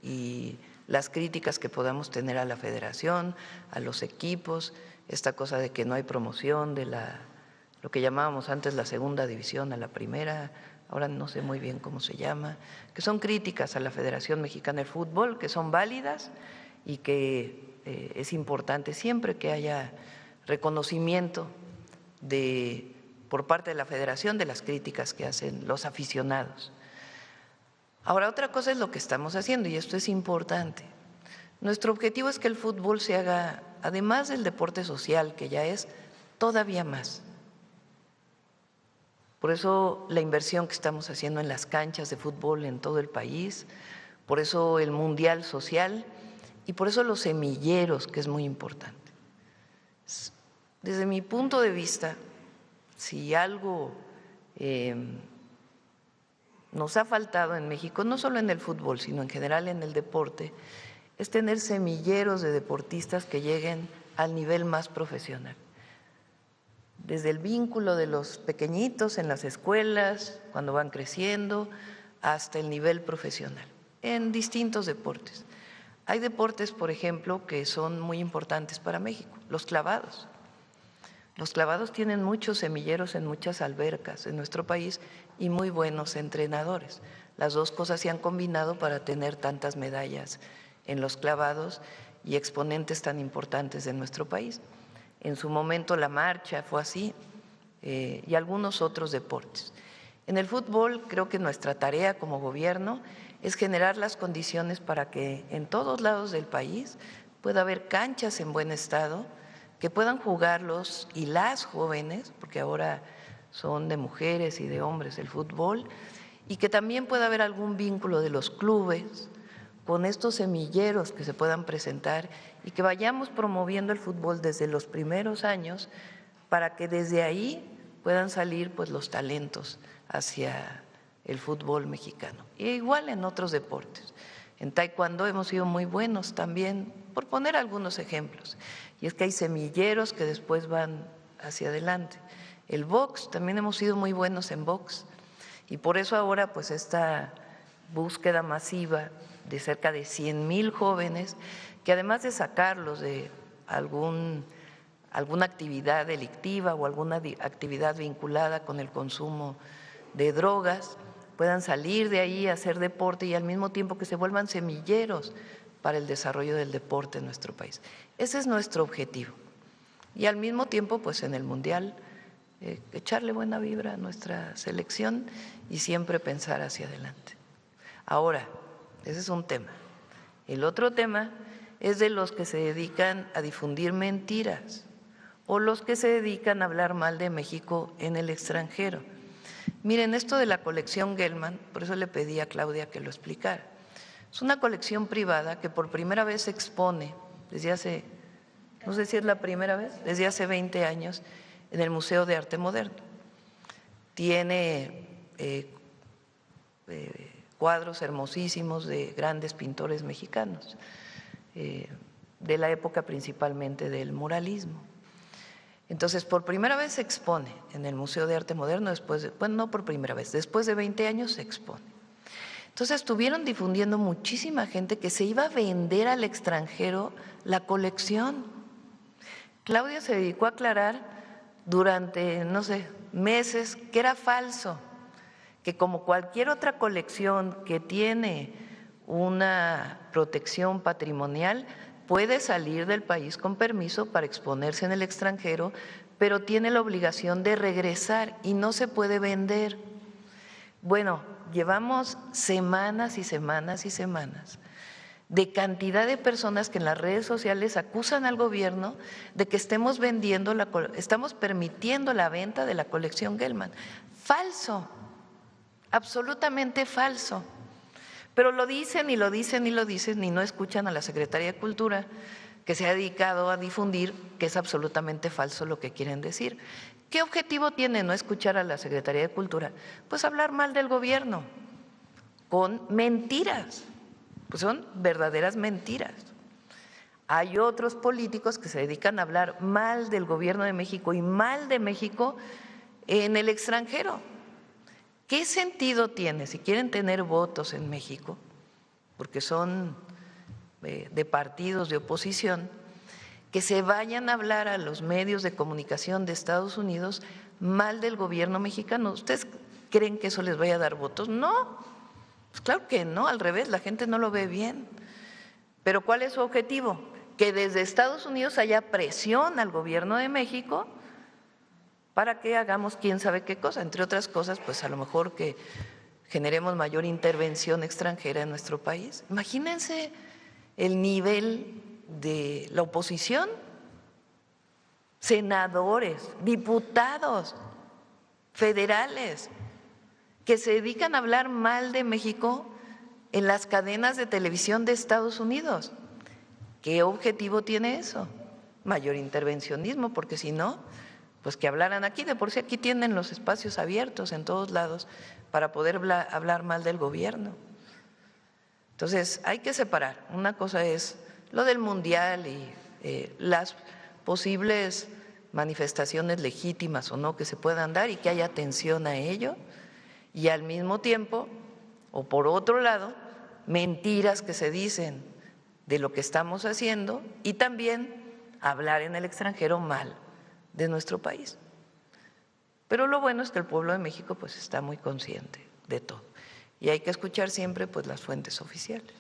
y las críticas que podamos tener a la federación, a los equipos, esta cosa de que no hay promoción de lo que llamábamos antes la segunda división a la primera, ahora no sé muy bien cómo se llama, que son críticas a la Federación Mexicana de Fútbol, que son válidas y que es importante siempre que haya reconocimiento por parte de la federación de las críticas que hacen los aficionados. Ahora, otra cosa es lo que estamos haciendo, y esto es importante. Nuestro objetivo es que el fútbol se haga, además del deporte social, que ya es, todavía más. Por eso la inversión que estamos haciendo en las canchas de fútbol en todo el país, por eso el Mundial Social y por eso los semilleros, que es muy importante. Desde mi punto de vista, si algo nos ha faltado en México, no solo en el fútbol, sino en general en el deporte, es tener semilleros de deportistas que lleguen al nivel más profesional. Desde el vínculo de los pequeñitos en las escuelas, cuando van creciendo, hasta el nivel profesional, en distintos deportes. Hay deportes, por ejemplo, que son muy importantes para México, los clavados. Los clavados tienen muchos semilleros en muchas albercas en nuestro país y muy buenos entrenadores. Las dos cosas se han combinado para tener tantas medallas en los clavados y exponentes tan importantes de nuestro país. En su momento la marcha fue así y algunos otros deportes. En el fútbol creo que nuestra tarea como gobierno es generar las condiciones para que en todos lados del país pueda haber canchas en buen estado, que puedan jugar los y las jóvenes, porque ahora son de mujeres y de hombres el fútbol, y que también pueda haber algún vínculo de los clubes con estos semilleros que se puedan presentar y que vayamos promoviendo el fútbol desde los primeros años para que desde ahí puedan salir pues los talentos hacia el fútbol mexicano. Y igual en otros deportes. En taekwondo hemos sido muy buenos también, por poner algunos ejemplos. Y es que hay semilleros que después van hacia adelante. El box, también hemos sido muy buenos en box. Y por eso ahora pues esta búsqueda masiva de cerca de 100,000 jóvenes, que además de sacarlos de alguna actividad delictiva o alguna actividad vinculada con el consumo de drogas, puedan salir de ahí a hacer deporte y al mismo tiempo que se vuelvan semilleros para el desarrollo del deporte en nuestro país. Ese es nuestro objetivo. Y al mismo tiempo, pues en el Mundial, echarle buena vibra a nuestra selección y siempre pensar hacia adelante. Ahora, ese es un tema. El otro tema es de los que se dedican a difundir mentiras o los que se dedican a hablar mal de México en el extranjero. Miren, esto de la colección Gelman, por eso le pedí a Claudia que lo explicara. Es una colección privada que por primera vez se expone desde hace, no sé si es la primera vez, desde hace 20 años en el Museo de Arte Moderno. Tiene cuadros hermosísimos de grandes pintores mexicanos, de la época principalmente del muralismo. Entonces, por primera vez se expone en el Museo de Arte Moderno, bueno, no por primera vez, después de 20 años se expone. Entonces, estuvieron difundiendo muchísima gente que se iba a vender al extranjero la colección. Claudia se dedicó a aclarar durante, no sé, meses que era falso, que como cualquier otra colección que tiene una protección patrimonial, puede salir del país con permiso para exponerse en el extranjero, pero tiene la obligación de regresar y no se puede vender. Bueno, llevamos semanas y semanas y semanas de cantidad de personas que en las redes sociales acusan al gobierno de que estamos permitiendo la venta de la colección Gelman. Falso, absolutamente falso. Pero lo dicen y lo dicen y lo dicen y no escuchan a la Secretaría de Cultura, que se ha dedicado a difundir que es absolutamente falso lo que quieren decir. ¿Qué objetivo tiene no escuchar a la Secretaría de Cultura? Pues hablar mal del gobierno, con mentiras, pues son verdaderas mentiras. Hay otros políticos que se dedican a hablar mal del gobierno de México y mal de México en el extranjero. ¿Qué sentido tiene si quieren tener votos en México, porque son de partidos de oposición, que se vayan a hablar a los medios de comunicación de Estados Unidos mal del gobierno mexicano? ¿Ustedes creen que eso les vaya a dar votos? No, pues claro que no, al revés, la gente no lo ve bien. Pero ¿cuál es su objetivo? Que desde Estados Unidos haya presión al gobierno de México para que hagamos quién sabe qué cosa, entre otras cosas, pues a lo mejor que generemos mayor intervención extranjera en nuestro país. Imagínense el nivel de la oposición, senadores, diputados federales que se dedican a hablar mal de México en las cadenas de televisión de Estados Unidos. ¿Qué objetivo tiene eso? Mayor intervencionismo, porque si no, pues que hablaran aquí. De por sí aquí tienen los espacios abiertos en todos lados para poder hablar mal del gobierno. Entonces hay que separar. Una cosa es lo del mundial y las posibles manifestaciones legítimas o no que se puedan dar y que haya atención a ello, y al mismo tiempo, o por otro lado, mentiras que se dicen de lo que estamos haciendo y también hablar en el extranjero mal de nuestro país. Pero lo bueno es que el pueblo de México pues está muy consciente de todo y hay que escuchar siempre pues las fuentes oficiales.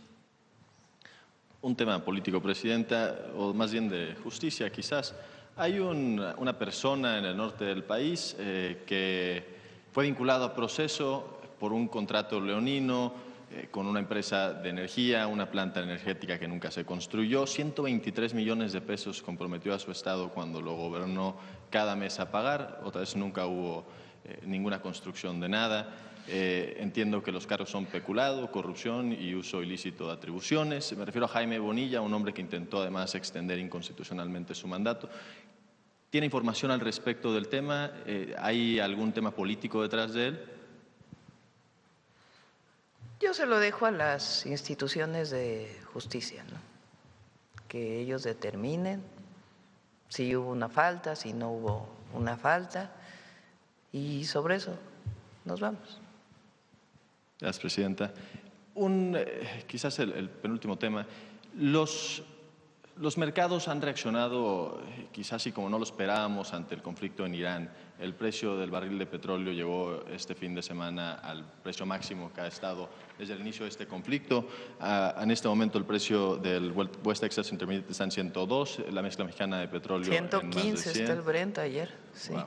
Un tema político, Presidenta, o más bien de justicia quizás. Hay una persona en el norte del país que fue vinculado a proceso por un contrato leonino con una empresa de energía, una planta energética que nunca se construyó. 123 millones de pesos comprometió a su Estado cuando lo gobernó cada mes a pagar. Otra vez nunca hubo ninguna construcción de nada. Entiendo que los cargos son peculado, corrupción y uso ilícito de atribuciones. Me refiero a Jaime Bonilla, un hombre que intentó además extender inconstitucionalmente su mandato. ¿Tiene información al respecto del tema? ¿Hay algún tema político detrás de él? Yo se lo dejo a las instituciones de justicia, ¿no? Que ellos determinen si hubo una falta, si no hubo una falta, y sobre eso nos vamos. Gracias, Presidenta. Quizás el penúltimo tema. Los mercados han reaccionado quizás y como no lo esperábamos ante el conflicto en Irán. El precio del barril de petróleo llegó este fin de semana al precio máximo que ha estado desde el inicio de este conflicto. En este momento el precio del West Texas Intermediate está en 102, la mezcla mexicana de petróleo 115 en más de 100. está el Brent ayer. Sí. Wow.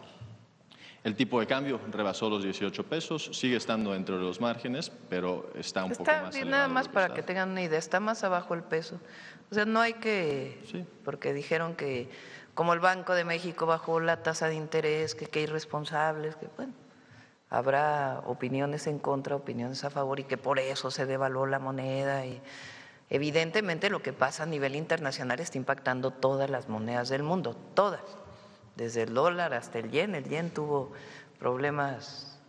El tipo de cambio rebasó los 18 pesos, sigue estando entre los márgenes, pero está un poco más elevado. Nada más para que tengan una idea, está más abajo el peso. O sea, no hay que, sí, porque dijeron que como el Banco de México bajó la tasa de interés, que irresponsables, que bueno, habrá opiniones en contra, opiniones a favor y que por eso se devaluó la moneda. Y evidentemente lo que pasa a nivel internacional está impactando todas las monedas del mundo, todas. Desde el dólar hasta el yen tuvo problemas,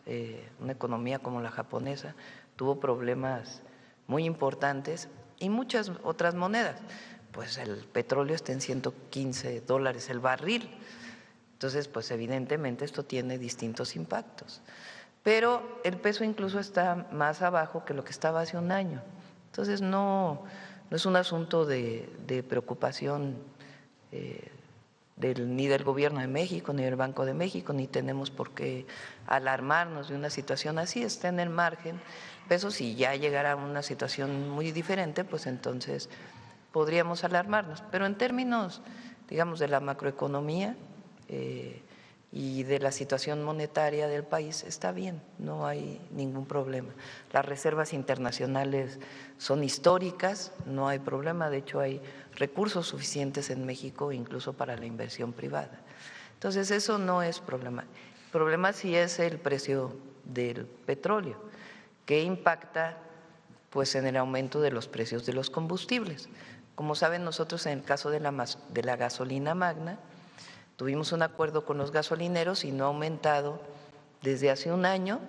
una economía como la japonesa tuvo problemas muy importantes y muchas otras monedas. Pues el petróleo está en $115 el barril. Entonces, pues evidentemente esto tiene distintos impactos. Pero el peso incluso está más abajo que lo que estaba hace un año. Entonces, no es un asunto de preocupación ni del Gobierno de México, ni del Banco de México, ni tenemos por qué alarmarnos de una situación así, está en el margen. Eso si ya llegara a una situación muy diferente, pues entonces podríamos alarmarnos. Pero en términos, digamos, de la macroeconomía y de la situación monetaria del país, está bien, no hay ningún problema. Las reservas internacionales son históricas, no hay problema, de hecho hay recursos suficientes en México incluso para la inversión privada. Entonces eso no es problema. El problema sí es el precio del petróleo, que impacta pues en el aumento de los precios de los combustibles. Como saben, nosotros en el caso de la gasolina magna tuvimos un acuerdo con los gasolineros y no ha aumentado desde hace un año,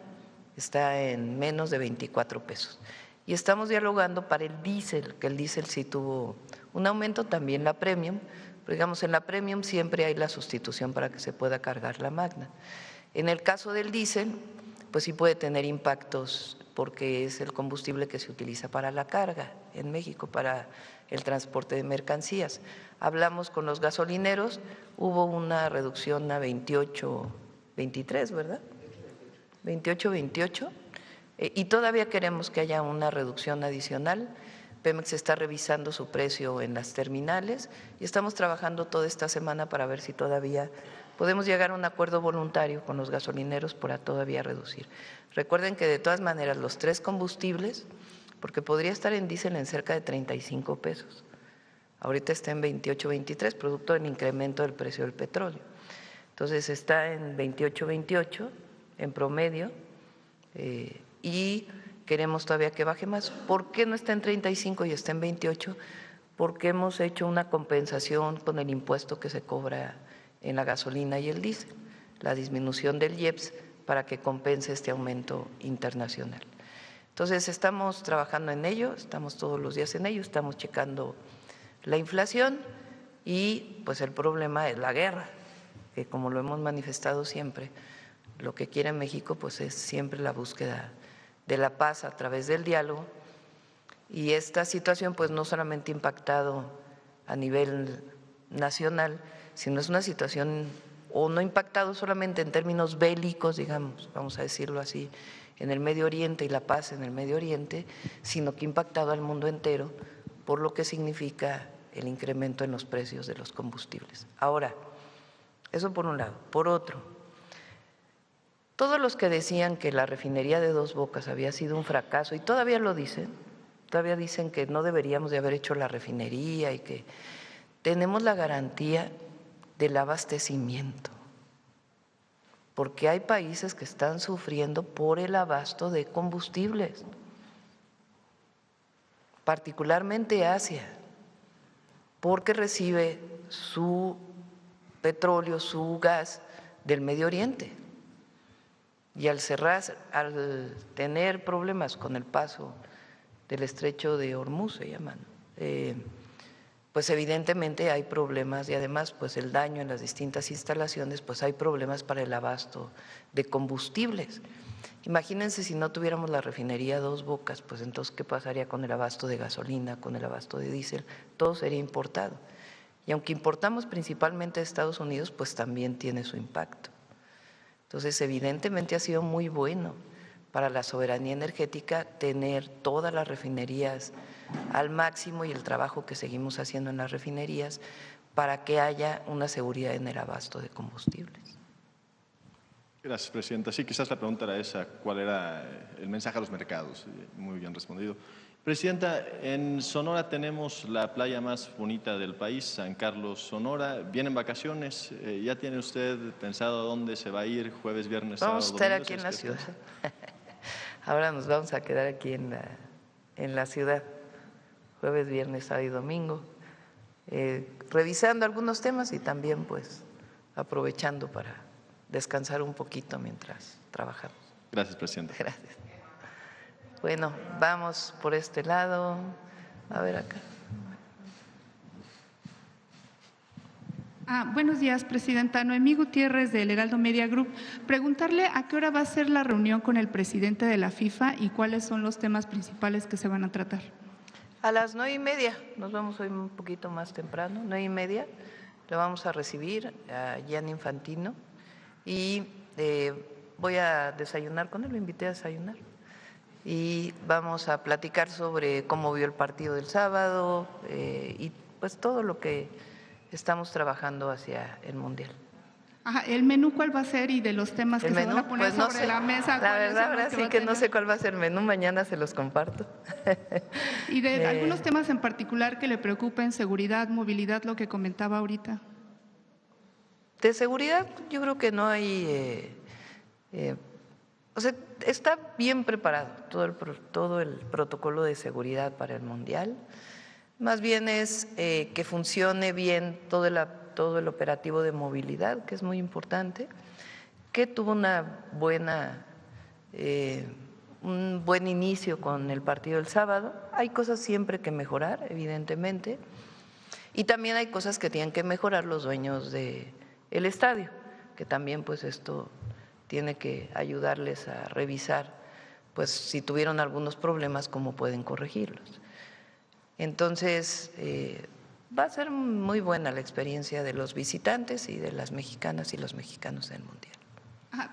está en menos de 24 pesos. Y estamos dialogando para el diésel, que el diésel sí tuvo un aumento, también la premium, pero digamos en la premium siempre hay la sustitución para que se pueda cargar la magna. En el caso del diésel, pues sí puede tener impactos porque es el combustible que se utiliza para la carga en México, para el transporte de mercancías. Hablamos con los gasolineros, hubo una reducción a 28.23, ¿verdad? 28.28, y todavía queremos que haya una reducción adicional. Pemex está revisando su precio en las terminales y estamos trabajando toda esta semana para ver si todavía podemos llegar a un acuerdo voluntario con los gasolineros para todavía reducir. Recuerden que de todas maneras los tres combustibles, porque podría estar en diésel en cerca de 35 pesos, ahorita está en 28.23, producto del incremento del precio del petróleo. Entonces está en 28.28 en promedio y queremos todavía que baje más. ¿Por qué no está en 35 y está en 28? Porque hemos hecho una compensación con el impuesto que se cobra en la gasolina y el diésel. la disminución del IEPS para que compense este aumento internacional. Entonces, estamos trabajando en ello, estamos todos los días en ello, estamos checando la inflación y pues el problema es la guerra, que como lo hemos manifestado siempre, lo que quiere México pues es siempre la búsqueda de la paz a través del diálogo, y esta situación pues no solamente ha impactado a nivel nacional, sino es una situación, o no ha impactado solamente en términos bélicos, digamos, vamos a decirlo así, en el Medio Oriente y la paz en el Medio Oriente, sino que ha impactado al mundo entero por lo que significa el incremento en los precios de los combustibles. Ahora, eso por un lado. Por otro, todos los que decían que la refinería de Dos Bocas había sido un fracaso, y todavía lo dicen, todavía dicen que no deberíamos de haber hecho la refinería y que tenemos la garantía del abastecimiento, porque hay países que están sufriendo por el abasto de combustibles, particularmente Asia, porque recibe su petróleo, su gas del Medio Oriente. Y al tener problemas con el paso del estrecho de Hormuz, se llaman, pues evidentemente hay problemas, y además pues el daño en las distintas instalaciones, pues hay problemas para el abasto de combustibles. Imagínense si no tuviéramos la refinería Dos Bocas, pues entonces ¿qué pasaría con el abasto de gasolina, con el abasto de diésel? Todo sería importado. Y aunque importamos principalmente de Estados Unidos, pues también tiene su impacto. Entonces, evidentemente ha sido muy bueno para la soberanía energética tener todas las refinerías al máximo y el trabajo que seguimos haciendo en las refinerías para que haya una seguridad en el abasto de combustibles. Gracias, Presidenta. Sí, quizás la pregunta era esa, ¿cuál era el mensaje a los mercados? Muy bien respondido. Presidenta, en Sonora tenemos la playa más bonita del país, San Carlos, Sonora. Vienen vacaciones, ¿ya tiene usted pensado a dónde se va a ir jueves, viernes, sábado, domingo? Vamos a estar aquí en la ciudad. Ahora nos vamos a quedar aquí en la ciudad, jueves, viernes, sábado y domingo, revisando algunos temas y también pues aprovechando para descansar un poquito mientras trabajamos. Gracias, Presidenta. Gracias. Bueno, vamos por este lado. A ver acá. Buenos días, Presidenta. Noemí Gutiérrez, del Heraldo Media Group. Preguntarle a qué hora va a ser la reunión con el presidente de la FIFA y cuáles son los temas principales que se van a tratar. A las 9:30, nos vamos hoy un poquito más temprano, 9:30, lo vamos a recibir a Gianni Infantino y voy a desayunar con él, lo invité a desayunar. Y vamos a platicar sobre cómo vio el partido del sábado y pues todo lo que estamos trabajando hacia el Mundial. ¿El menú cuál va a ser y de los temas que se van a poner pues no sobre sé. la mesa? La verdad, ahora sí que no sé cuál va a ser el menú, mañana se los comparto. ¿Y de algunos temas en particular que le preocupen, seguridad, movilidad, lo que comentaba ahorita? De seguridad yo creo que no hay… o sea, está bien preparado todo el protocolo de seguridad para el Mundial. Más bien es que funcione bien todo el operativo de movilidad, que es muy importante, que tuvo un buen inicio con el partido del sábado. Hay cosas siempre que mejorar, evidentemente, y también hay cosas que tienen que mejorar los dueños del estadio, que también pues esto tiene que ayudarles a revisar, pues si tuvieron algunos problemas, cómo pueden corregirlos. Entonces, va a ser muy buena la experiencia de los visitantes y de las mexicanas y los mexicanos en el Mundial.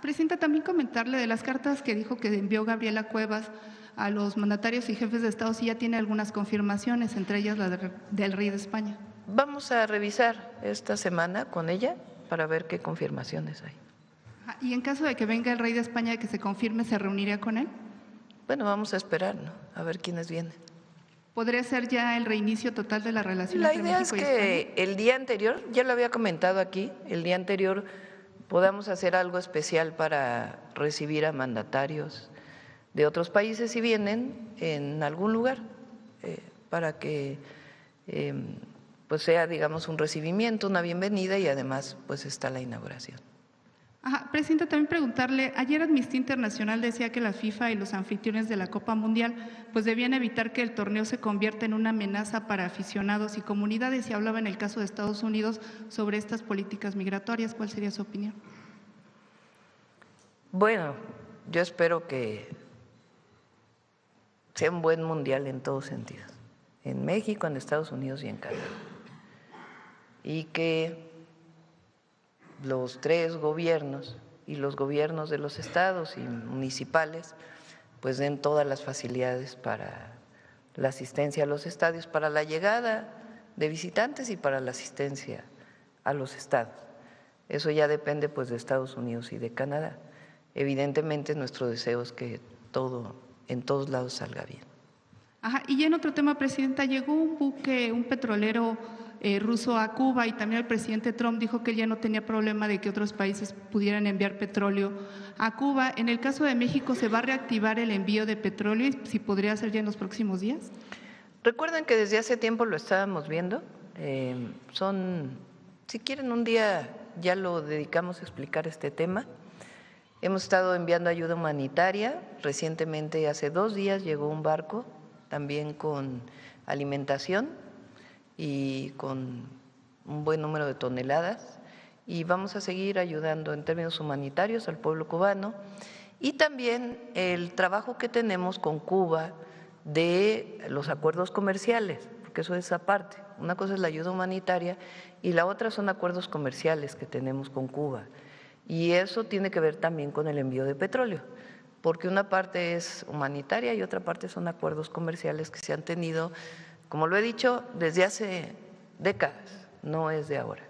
Presidenta, también comentarle de las cartas que dijo que envió Gabriela Cuevas a los mandatarios y jefes de Estado, si ya tiene algunas confirmaciones, entre ellas la del rey de España. Vamos a revisar esta semana con ella para ver qué confirmaciones hay. ¿Y en caso de que venga el rey de España, que se confirme, se reuniría con él? Bueno, vamos a esperar, ¿no? A ver quiénes vienen. ¿Podría ser ya el reinicio total de la relación La entre idea México es y que España? el día anterior, ya lo había comentado aquí, el día anterior podamos hacer algo especial para recibir a mandatarios de otros países si vienen en algún lugar, para que pues sea, digamos, un recibimiento, una bienvenida y además pues está la inauguración. Ajá, Presidenta, también preguntarle, ayer Amnistía Internacional decía que la FIFA y los anfitriones de la Copa Mundial pues debían evitar que el torneo se convierta en una amenaza para aficionados y comunidades, y hablaba en el caso de Estados Unidos sobre estas políticas migratorias. ¿Cuál sería su opinión? Bueno, yo espero que sea un buen mundial en todos sentidos, en México, en Estados Unidos y en Canadá, y que los tres gobiernos y los gobiernos de los estados y municipales pues den todas las facilidades para la asistencia a los estadios, para la llegada de visitantes y para la asistencia a los estados. Eso ya depende pues de Estados Unidos y de Canadá. Evidentemente nuestro deseo es que todo en todos lados salga bien. Ajá, y ya en otro tema, Presidenta, llegó un buque, un petrolero ruso a Cuba, y también el presidente Trump dijo que él ya no tenía problema de que otros países pudieran enviar petróleo a Cuba. En el caso de México, ¿se va a reactivar el envío de petróleo y si podría ser ya en los próximos días? Recuerden que desde hace tiempo lo estábamos viendo. Si quieren un día ya lo dedicamos a explicar este tema. Hemos estado enviando ayuda humanitaria. Recientemente, hace 2 días, llegó un barco también con alimentación y con un buen número de toneladas, y vamos a seguir ayudando en términos humanitarios al pueblo cubano, y también el trabajo que tenemos con Cuba de los acuerdos comerciales, porque eso es aparte. Una cosa es la ayuda humanitaria y la otra son acuerdos comerciales que tenemos con Cuba, y eso tiene que ver también con el envío de petróleo, porque una parte es humanitaria y otra parte son acuerdos comerciales que se han tenido, como lo he dicho, desde hace décadas, no es de ahora.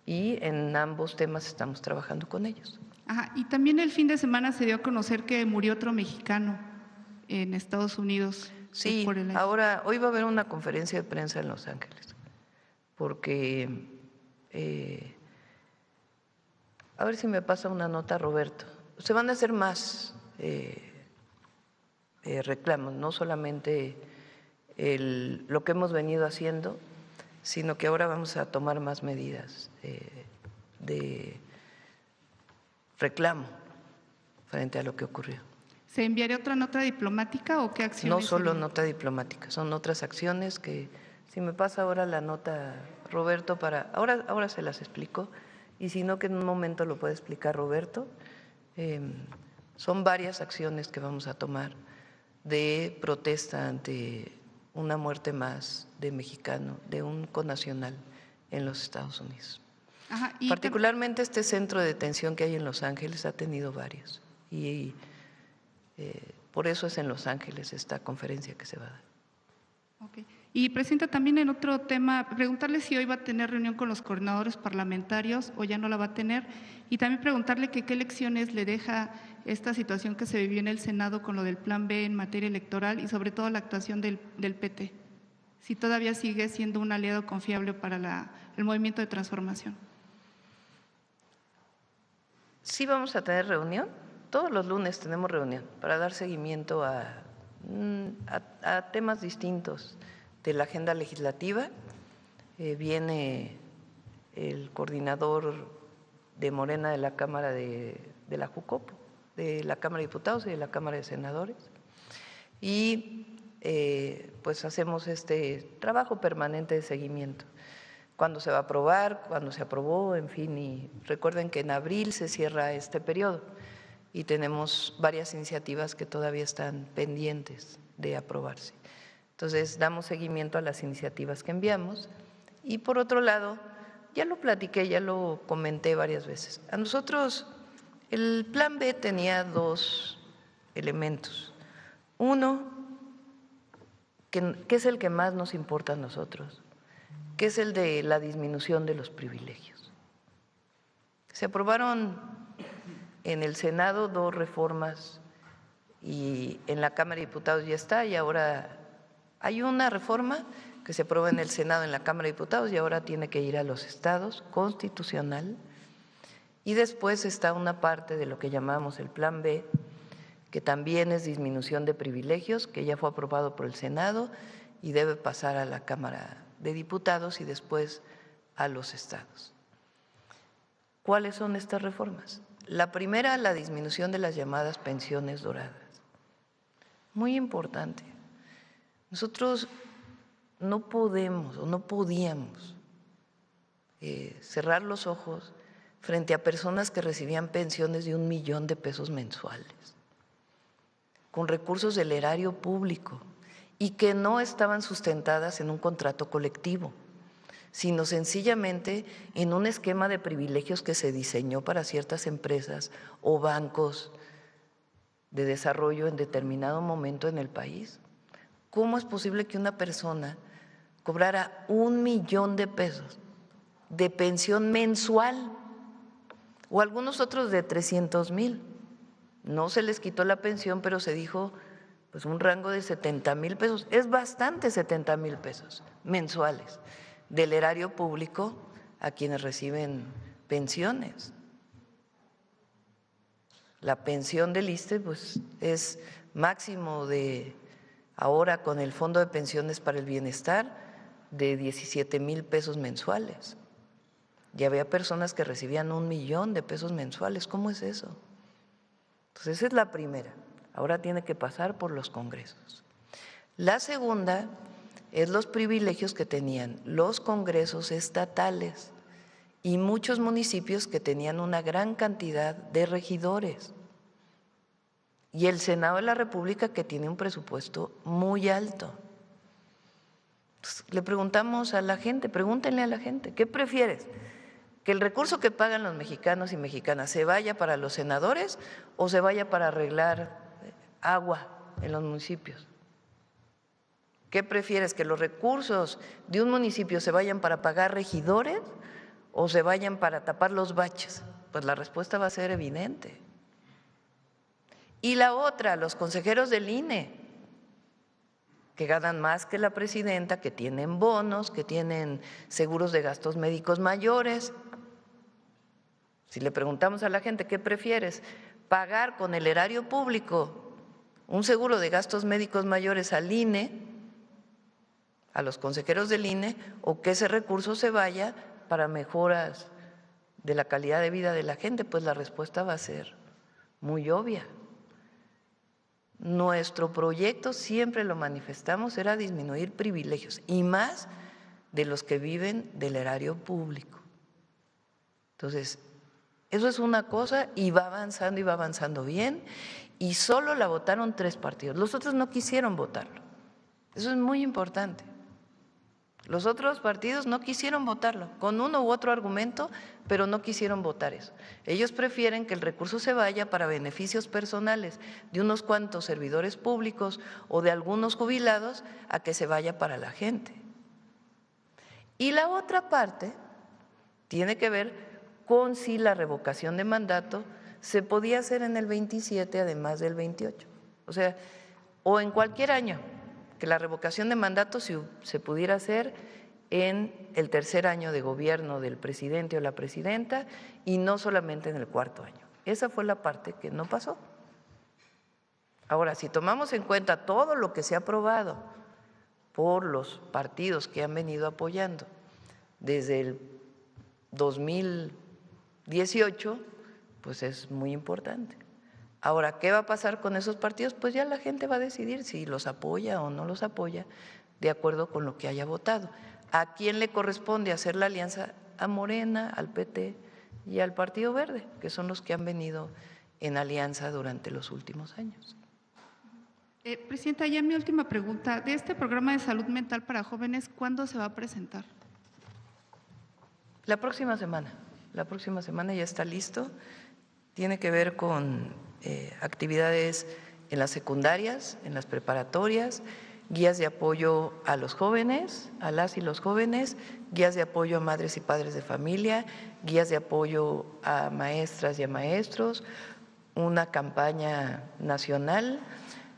Y en ambos temas estamos trabajando con ellos. Ajá, y también el fin de semana se dio a conocer que murió otro mexicano en Estados Unidos. Sí, hoy va a haber una conferencia de prensa en Los Ángeles, porque, a ver si me pasa una nota, Roberto, se van a hacer más reclamos, no solamente lo que hemos venido haciendo, sino que ahora vamos a tomar más medidas de reclamo frente a lo que ocurrió. ¿Se enviaría otra nota diplomática o qué acciones? No solo nota diplomática, son otras acciones que, si me pasa ahora la nota, Roberto, ahora se las explico, y si no, que en un momento lo puede explicar Roberto. Son varias acciones que vamos a tomar de protesta ante una muerte más de mexicano, de un connacional en los Estados Unidos. Ajá, particularmente este centro de detención que hay en Los Ángeles ha tenido varios, y por eso es en Los Ángeles esta conferencia que se va a dar. Okay. Y Presidenta, también en otro tema, preguntarle si hoy va a tener reunión con los coordinadores parlamentarios o ya no la va a tener, y también preguntarle que qué lecciones le deja esta situación que se vivió en el Senado con lo del Plan B en materia electoral y sobre todo la actuación del PT, si todavía sigue siendo un aliado confiable para el movimiento de transformación. Sí, vamos a tener reunión, todos los lunes tenemos reunión para dar seguimiento a temas distintos de la agenda legislativa. Viene el coordinador de Morena de la Cámara de la Jucopo, de la Cámara de Diputados y de la Cámara de Senadores, y pues hacemos este trabajo permanente de seguimiento. Cuándo se va a aprobar, cuándo se aprobó, en fin, y recuerden que en abril se cierra este periodo y tenemos varias iniciativas que todavía están pendientes de aprobarse. Entonces, damos seguimiento a las iniciativas que enviamos, y por otro lado, ya lo platiqué, ya lo comenté varias veces. A nosotros el Plan B tenía 2 elementos. Uno, que es el que más nos importa a nosotros, que es el de la disminución de los privilegios. Se aprobaron en el Senado 2 reformas y en la Cámara de Diputados ya está, y ahora hay una reforma que se aprobó en el Senado, en la Cámara de Diputados, y ahora tiene que ir a los estados, constitucional. Y después está una parte de lo que llamamos el Plan B, que también es disminución de privilegios, que ya fue aprobado por el Senado y debe pasar a la Cámara de Diputados y después a los estados. ¿Cuáles son estas reformas? La primera, la disminución de las llamadas pensiones doradas. Muy importante. Nosotros no podemos o no podíamos cerrar los ojos frente a personas que recibían pensiones de 1 millón de pesos mensuales, con recursos del erario público y que no estaban sustentadas en un contrato colectivo, sino sencillamente en un esquema de privilegios que se diseñó para ciertas empresas o bancos de desarrollo en determinado momento en el país. ¿Cómo es posible que una persona cobrara 1 millón de pesos de pensión mensual o algunos otros de 300,000? No se les quitó la pensión, pero se dijo pues un rango de 70,000 pesos. Es bastante 70,000 pesos mensuales del erario público a quienes reciben pensiones. La pensión del ISSSTE pues es máximo de ahora con el Fondo de Pensiones para el Bienestar de 17,000 pesos mensuales. Y había personas que recibían 1 millón de pesos mensuales. ¿Cómo es eso? Entonces esa es la primera. Ahora tiene que pasar por los congresos. La segunda es los privilegios que tenían los congresos estatales y muchos municipios que tenían una gran cantidad de regidores. Y el Senado de la República, que tiene un presupuesto muy alto. Pues, le preguntamos a la gente, pregúntenle a la gente, ¿qué prefieres? ¿Que el recurso que pagan los mexicanos y mexicanas se vaya para los senadores o se vaya para arreglar agua en los municipios? ¿Qué prefieres? ¿Que los recursos de un municipio se vayan para pagar regidores o se vayan para tapar los baches? Pues la respuesta va a ser evidente. Y la otra, los consejeros del INE, que ganan más que la presidenta, que tienen bonos, que tienen seguros de gastos médicos mayores. Si le preguntamos a la gente, ¿qué prefieres? ¿Pagar con el erario público un seguro de gastos médicos mayores al INE, a los consejeros del INE, o que ese recurso se vaya para mejoras de la calidad de vida de la gente? Pues la respuesta va a ser muy obvia. Nuestro proyecto, siempre lo manifestamos, era disminuir privilegios y más de los que viven del erario público. Entonces, eso es una cosa y va avanzando bien, y solo la votaron 3 partidos. Los otros no quisieron votarlo. Eso es muy importante. Los otros partidos no quisieron votarlo, con uno u otro argumento, pero no quisieron votar eso. Ellos prefieren que el recurso se vaya para beneficios personales de unos cuantos servidores públicos o de algunos jubilados a que se vaya para la gente. Y la otra parte tiene que ver con si la revocación de mandato se podía hacer en el 27 además del 28. O sea, o en cualquier año, que la revocación de mandato se pudiera hacer en el 3er año de gobierno del presidente o la presidenta y no solamente en el 4º año. Esa fue la parte que no pasó. Ahora, si tomamos en cuenta todo lo que se ha aprobado por los partidos que han venido apoyando desde el 2018, pues es muy importante. Ahora, ¿qué va a pasar con esos partidos? Pues ya la gente va a decidir si los apoya o no los apoya de acuerdo con lo que haya votado. ¿A quién le corresponde hacer la alianza? A Morena, al PT y al Partido Verde, que son los que han venido en alianza durante los últimos años. Presidenta, ya mi última pregunta. De este programa de salud mental para jóvenes, ¿cuándo se va a presentar? La próxima semana ya está listo. Tiene que ver con actividades en las secundarias, en las preparatorias, guías de apoyo a los jóvenes, a las y los jóvenes, guías de apoyo a madres y padres de familia, guías de apoyo a maestras y a maestros, una campaña nacional,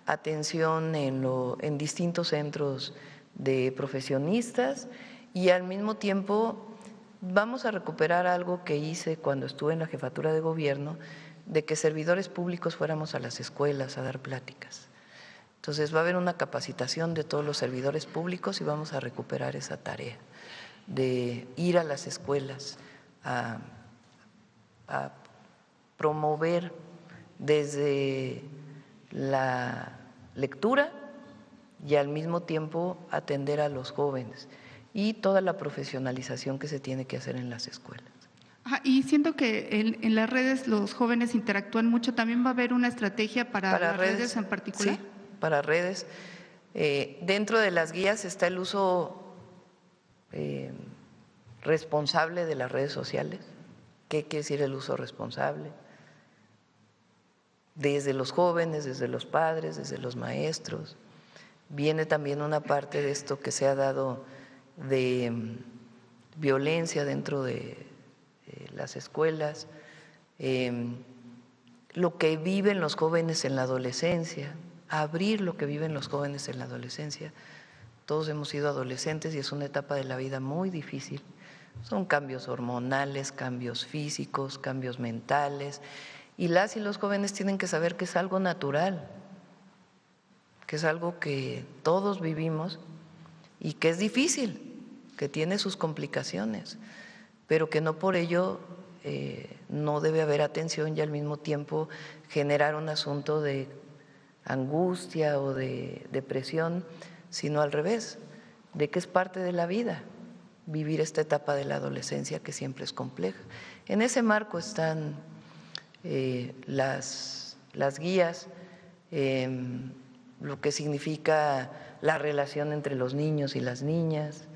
atención en distintos centros de profesionistas, y al mismo tiempo vamos a recuperar algo que hice cuando estuve en la jefatura de gobierno, de que servidores públicos fuéramos a las escuelas a dar pláticas. Entonces va a haber una capacitación de todos los servidores públicos y vamos a recuperar esa tarea de ir a las escuelas a promover desde la lectura y al mismo tiempo atender a los jóvenes y toda la profesionalización que se tiene que hacer en las escuelas. Y siento que en las redes los jóvenes interactúan mucho. ¿También va a haber una estrategia para las redes en particular? Sí, para redes. Dentro de las guías está el uso responsable de las redes sociales. ¿Qué quiere decir el uso responsable? Desde los jóvenes, desde los padres, desde los maestros. Viene también una parte de esto que se ha dado de violencia dentro de las escuelas, lo que viven los jóvenes en la adolescencia, abrir lo que viven los jóvenes en la adolescencia. Todos hemos sido adolescentes y es una etapa de la vida muy difícil. Son cambios hormonales, cambios físicos, cambios mentales, y las y los jóvenes tienen que saber que es algo natural, que es algo que todos vivimos y que es difícil, que tiene sus complicaciones, pero que no por ello no debe haber atención y al mismo tiempo generar un asunto de angustia o de depresión, sino al revés, de que es parte de la vida vivir esta etapa de la adolescencia que siempre es compleja. En ese marco están las guías, lo que significa la relación entre los niños y las niñas,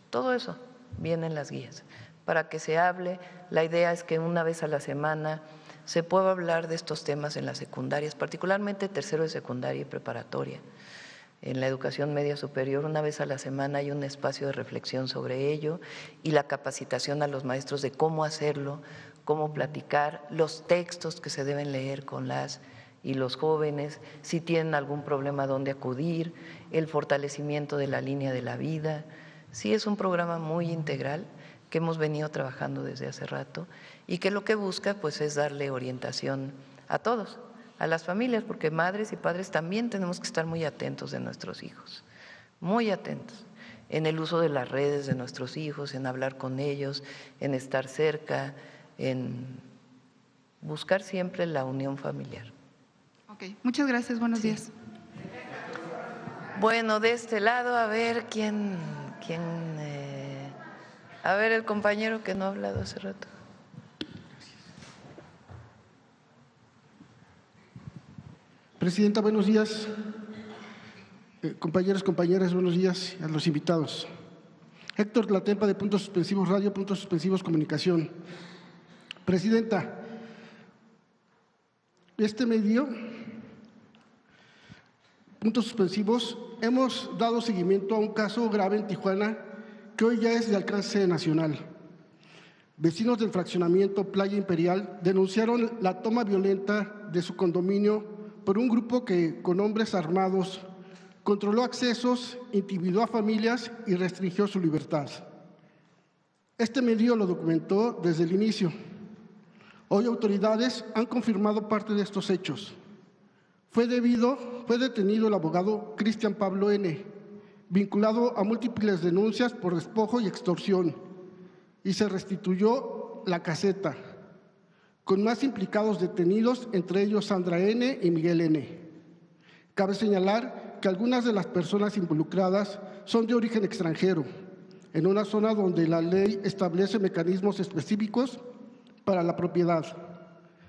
todo eso viene en las guías. Para que se hable, la idea es que una vez a la semana se pueda hablar de estos temas en las secundarias, particularmente tercero de secundaria y preparatoria. En la educación media superior, una vez a la semana hay un espacio de reflexión sobre ello y la capacitación a los maestros de cómo hacerlo, cómo platicar, los textos que se deben leer con las y los jóvenes, si tienen algún problema, dónde acudir, el fortalecimiento de la línea de la vida. Sí, es un programa muy integral que hemos venido trabajando desde hace rato y que lo que busca pues es darle orientación a todos, a las familias, porque madres y padres también tenemos que estar muy atentos de nuestros hijos, muy atentos en el uso de las redes de nuestros hijos, en hablar con ellos, en estar cerca, en buscar siempre la unión familiar. Ok, muchas gracias, buenos días. Bueno, de este lado, a ver quién a ver el compañero que no ha hablado hace rato. Presidenta, buenos días. Compañeros, compañeras, buenos días a los invitados. Héctor Tlatempa, de Puntos Suspensivos Radio, Puntos Suspensivos Comunicación. Presidenta, este medio, Puntos Suspensivos, hemos dado seguimiento a un caso grave en Tijuana que hoy ya es de alcance nacional. Vecinos del fraccionamiento Playa Imperial denunciaron la toma violenta de su condominio por un grupo que, con hombres armados, controló accesos, intimidó a familias y restringió su libertad. Este medio lo documentó desde el inicio. Hoy autoridades han confirmado parte de estos hechos. Fue detenido el abogado Cristian Pablo N., vinculado a múltiples denuncias por despojo y extorsión, y se restituyó la caseta, con más implicados detenidos, entre ellos Sandra N. y Miguel N. Cabe señalar que algunas de las personas involucradas son de origen extranjero, en una zona donde la ley establece mecanismos específicos para la propiedad.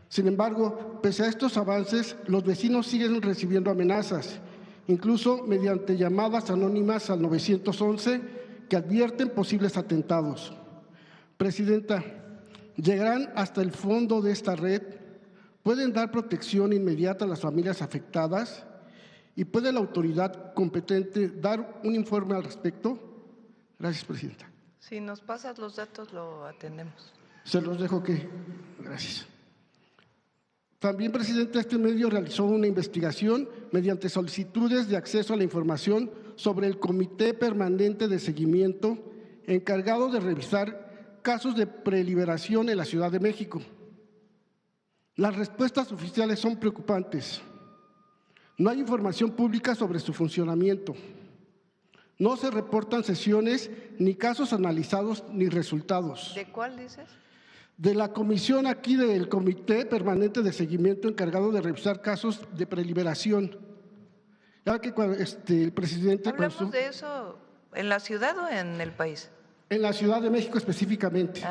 Sin embargo, pese a estos avances, los vecinos siguen recibiendo amenazas, incluso mediante llamadas anónimas al 911 que advierten posibles atentados. Presidenta, ¿llegarán hasta el fondo de esta red? ¿Pueden dar protección inmediata a las familias afectadas? ¿Y puede la autoridad competente dar un informe al respecto? Gracias, Presidenta. Si nos pasas los datos, lo atendemos. Se los dejo que… Gracias. También, Presidenta, este medio realizó una investigación mediante solicitudes de acceso a la información sobre el Comité Permanente de Seguimiento encargado de revisar casos de preliberación en la Ciudad de México. Las respuestas oficiales son preocupantes. No hay información pública sobre su funcionamiento. No se reportan sesiones, ni casos analizados, ni resultados. ¿De cuál dices? de la comisión aquí del Comité Permanente de Seguimiento encargado de revisar casos de preliberación. Ya que cuando, el presidente… ¿Hablamos de eso en la ciudad o en el país? En la Ciudad de México específicamente.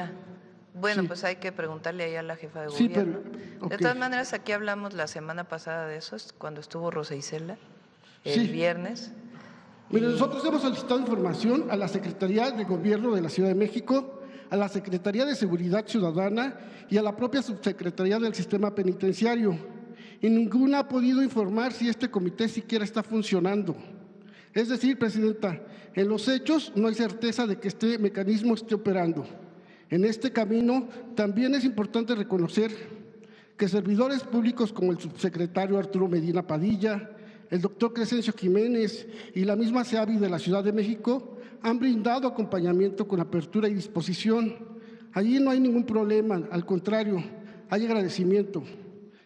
Bueno, Sí. pues hay que preguntarle ahí a la jefa de Sí, gobierno. pero… De ok. todas maneras, aquí hablamos la semana pasada de eso, cuando estuvo Rosa Isela, el Sí. viernes. Mire, nosotros hemos solicitado información a la Secretaría de Gobierno de la Ciudad de México, a la Secretaría de Seguridad Ciudadana y a la propia Subsecretaría del Sistema Penitenciario. Y ninguna ha podido informar si este comité siquiera está funcionando. Es decir, Presidenta, en los hechos no hay certeza de que este mecanismo esté operando. En este camino también es importante reconocer que servidores públicos como el subsecretario Arturo Medina Padilla, el doctor Crescencio Jiménez y la misma SEAVI de la Ciudad de México han brindado acompañamiento con apertura y disposición. Allí no hay ningún problema, al contrario, hay agradecimiento.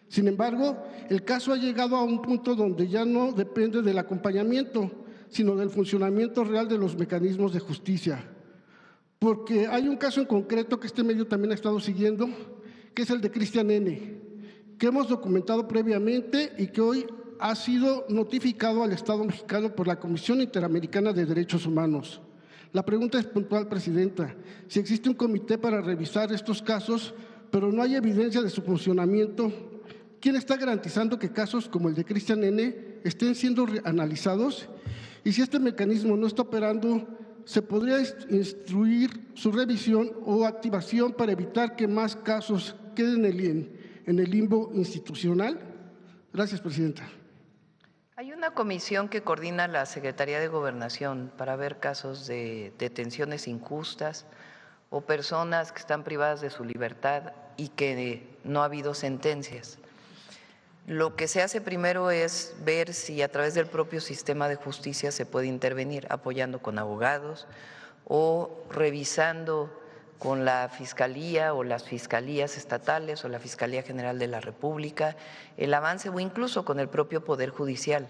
Sin embargo, el caso ha llegado a un punto donde ya no depende del acompañamiento, sino del funcionamiento real de los mecanismos de justicia. Porque hay un caso en concreto que este medio también ha estado siguiendo, que es el de Cristian N., que hemos documentado previamente y que hoy ha sido notificado al Estado mexicano por la Comisión Interamericana de Derechos Humanos. La pregunta es puntual, Presidenta. Si existe un comité para revisar estos casos, pero no hay evidencia de su funcionamiento, ¿quién está garantizando que casos como el de Cristian N. estén siendo analizados? Y si este mecanismo no está operando, ¿se podría instruir su revisión o activación para evitar que más casos queden en el limbo institucional? Gracias, Presidenta. Hay una comisión que coordina la Secretaría de Gobernación para ver casos de detenciones injustas o personas que están privadas de su libertad y que no ha habido sentencias. Lo que se hace primero es ver si a través del propio sistema de justicia se puede intervenir, apoyando con abogados o revisando con la Fiscalía o las Fiscalías estatales o la Fiscalía General de la República el avance o incluso con el propio Poder Judicial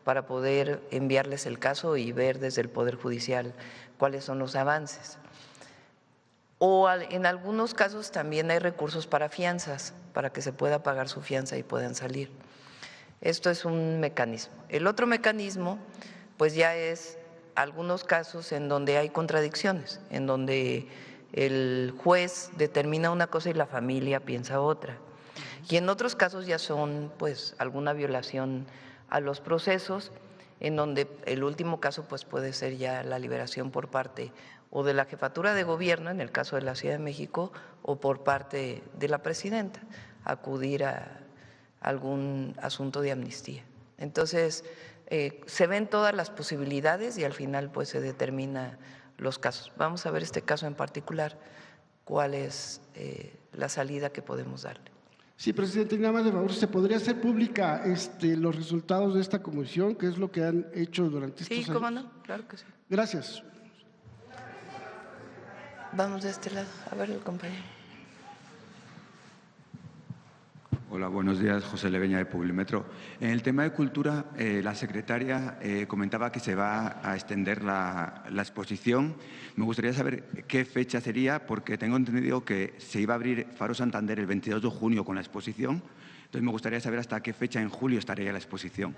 para poder enviarles el caso y ver desde el Poder Judicial cuáles son los avances. O en algunos casos también hay recursos para fianzas, para que se pueda pagar su fianza y puedan salir. Esto es un mecanismo. El otro mecanismo, pues ya es algunos casos en donde hay contradicciones, en donde el juez determina una cosa y la familia piensa otra. Y en otros casos ya son pues alguna violación a los procesos, en donde el último caso pues puede ser ya la liberación por parte o de la jefatura de gobierno, en el caso de la Ciudad de México, o por parte de la presidenta, acudir a algún asunto de amnistía. Entonces, se ven todas las posibilidades y al final pues se determina los casos. Vamos a ver este caso en particular, cuál es la salida que podemos darle. Sí, Presidente, nada más de favor, ¿se podría hacer pública los resultados de esta comisión, que es lo que han hecho durante estos años? Sí, cómo no, claro que sí. Gracias. Vamos de este lado, a ver el compañero. Hola, buenos días, José Leveña de Publimetro. En el tema de cultura, la secretaria comentaba que se va a extender la exposición. Me gustaría saber qué fecha sería, porque tengo entendido que se iba a abrir Faro Santander el 22 de junio con la exposición. Entonces, me gustaría saber hasta qué fecha en julio estaría la exposición.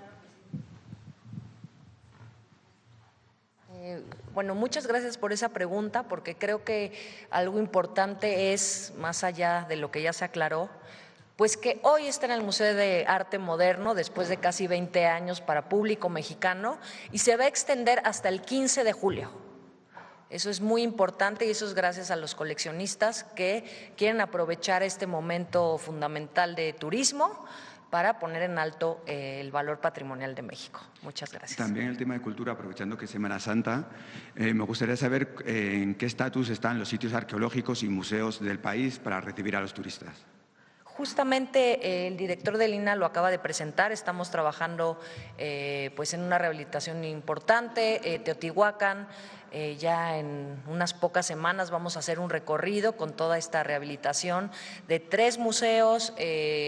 Bueno, muchas gracias por esa pregunta, porque creo que algo importante es, más allá de lo que ya se aclaró, pues que hoy está en el Museo de Arte Moderno después de casi 20 años para público mexicano y se va a extender hasta el 15 de julio. Eso es muy importante y eso es gracias a los coleccionistas que quieren aprovechar este momento fundamental de turismo para poner en alto el valor patrimonial de México. Muchas gracias. También el tema de cultura, aprovechando que es Semana Santa, me gustaría saber en qué estatus están los sitios arqueológicos y museos del país para recibir a los turistas. Justamente el director del INAH lo acaba de presentar, estamos trabajando pues en una rehabilitación importante, Teotihuacán, ya en unas pocas semanas vamos a hacer un recorrido con toda esta rehabilitación de 3 museos,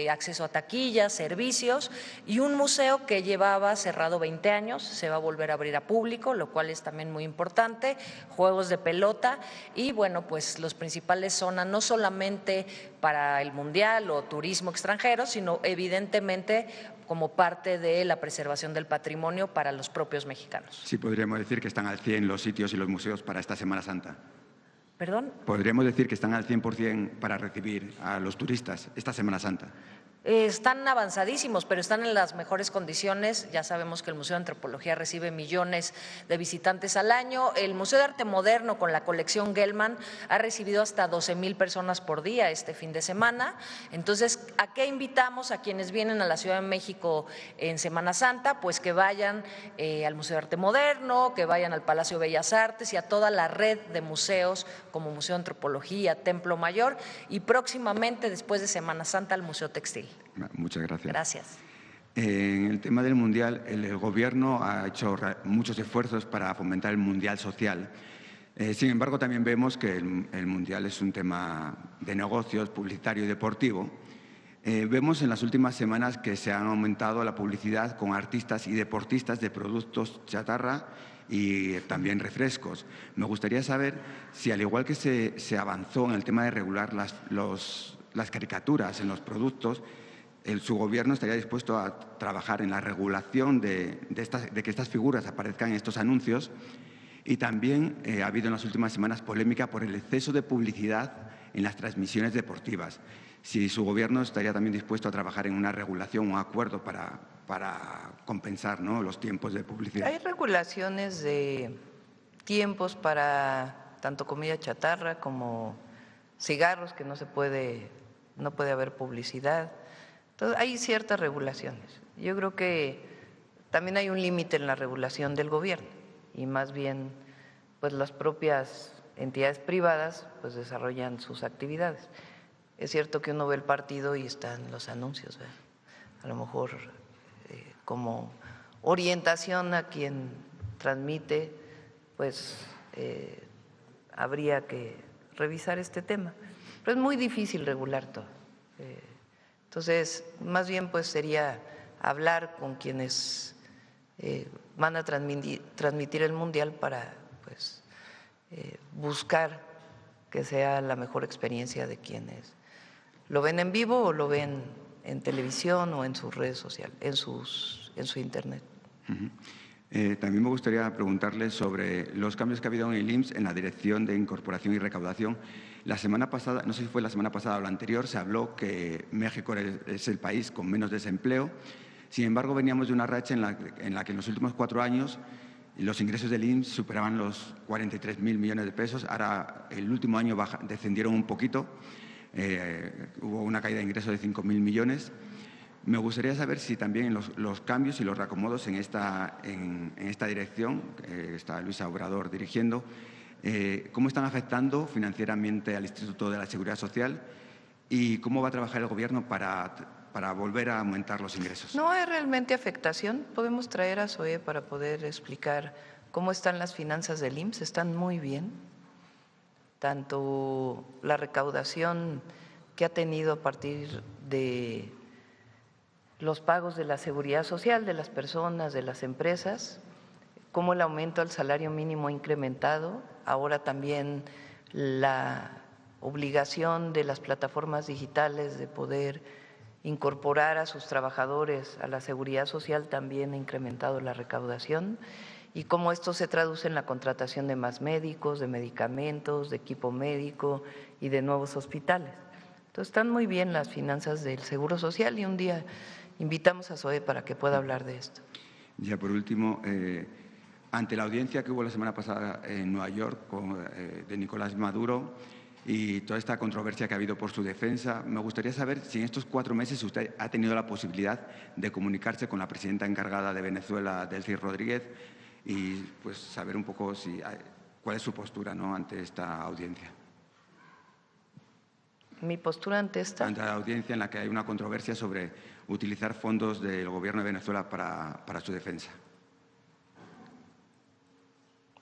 acceso a taquillas, servicios, y un museo que llevaba cerrado 20 años, se va a volver a abrir a público, lo cual es también muy importante, juegos de pelota y bueno, pues los principales zonas no solamente para el Mundial o turismo extranjero, sino evidentemente como parte de la preservación del patrimonio para los propios mexicanos. Sí, podríamos decir que están al 100 los sitios y los museos para esta Semana Santa. ¿Perdón? Podríamos decir que están al 100% para recibir a los turistas esta Semana Santa. Están avanzadísimos, pero están en las mejores condiciones. Ya sabemos que el Museo de Antropología recibe millones de visitantes al año. El Museo de Arte Moderno, con la colección Gelman, ha recibido hasta 12,000 personas por día este fin de semana. Entonces, ¿a qué invitamos a quienes vienen a la Ciudad de México en Semana Santa? Pues que vayan al Museo de Arte Moderno, que vayan al Palacio de Bellas Artes y a toda la red de museos como Museo de Antropología, Templo Mayor y próximamente, después de Semana Santa, al Museo Textil. Muchas gracias. Gracias. En el tema del Mundial, el Gobierno ha hecho muchos esfuerzos para fomentar el Mundial social. Sin embargo, también vemos que el Mundial es un tema de negocios, publicitario y deportivo. Vemos en las últimas semanas que se han aumentado la publicidad con artistas y deportistas de productos chatarra y también refrescos. Me gustaría saber si, al igual que se avanzó en el tema de regular las caricaturas en los productos, su Gobierno estaría dispuesto a trabajar en la regulación de que estas figuras aparezcan en estos anuncios. Y también ha habido en las últimas semanas polémica por el exceso de publicidad en las transmisiones deportivas. Si su Gobierno estaría también dispuesto a trabajar en una regulación, un acuerdo para compensar, ¿no?, los tiempos de publicidad. Hay regulaciones de tiempos para tanto comida chatarra como cigarros, que no puede haber publicidad. Entonces, hay ciertas regulaciones. Yo creo que también hay un límite en la regulación del Gobierno y más bien pues las propias entidades privadas pues desarrollan sus actividades. Es cierto que uno ve el partido y están los anuncios, ¿verdad? A lo mejor como orientación a quien transmite, pues habría que revisar este tema. Pero es muy difícil regular todo. Entonces, más bien pues sería hablar con quienes van a transmitir el Mundial para pues buscar que sea la mejor experiencia de quienes lo ven en vivo o lo ven en televisión o en sus redes sociales, en su internet. También me gustaría preguntarle sobre los cambios que ha habido en el IMSS en la Dirección de Incorporación y Recaudación. La semana pasada, no sé si fue la semana pasada o la anterior, se habló que México es el país con menos desempleo. Sin embargo, veníamos de una racha en la que en los últimos 4 años los ingresos del IMSS superaban los 43.000 millones de pesos. Ahora, el último año descendieron un poquito. Hubo una caída de ingresos de 5.000 millones. Me gustaría saber si también los cambios y los reacomodos en esta dirección, que está Luisa Obrador dirigiendo, cómo están afectando financieramente al Instituto de la Seguridad Social y cómo va a trabajar el Gobierno para volver a aumentar los ingresos. No hay realmente afectación. Podemos traer a Zoe para poder explicar cómo están las finanzas del IMSS. Están muy bien. Tanto la recaudación que ha tenido a partir de los pagos de la seguridad social de las personas, de las empresas, como el aumento al salario mínimo incrementado, ahora también la obligación de las plataformas digitales de poder incorporar a sus trabajadores a la seguridad social también ha incrementado la recaudación y cómo esto se traduce en la contratación de más médicos, de medicamentos, de equipo médico y de nuevos hospitales. Entonces están muy bien las finanzas del Seguro Social y un día invitamos a Zoe para que pueda hablar de esto. Ya por último, ante la audiencia que hubo la semana pasada en Nueva York de Nicolás Maduro y toda esta controversia que ha habido por su defensa, me gustaría saber si en estos 4 meses usted ha tenido la posibilidad de comunicarse con la presidenta encargada de Venezuela, Delcy Rodríguez, y pues saber un poco cuál es su postura, ¿no?, ante esta audiencia. ¿Mi postura ante esta? Ante la audiencia en la que hay una controversia sobre utilizar fondos del Gobierno de Venezuela para su defensa.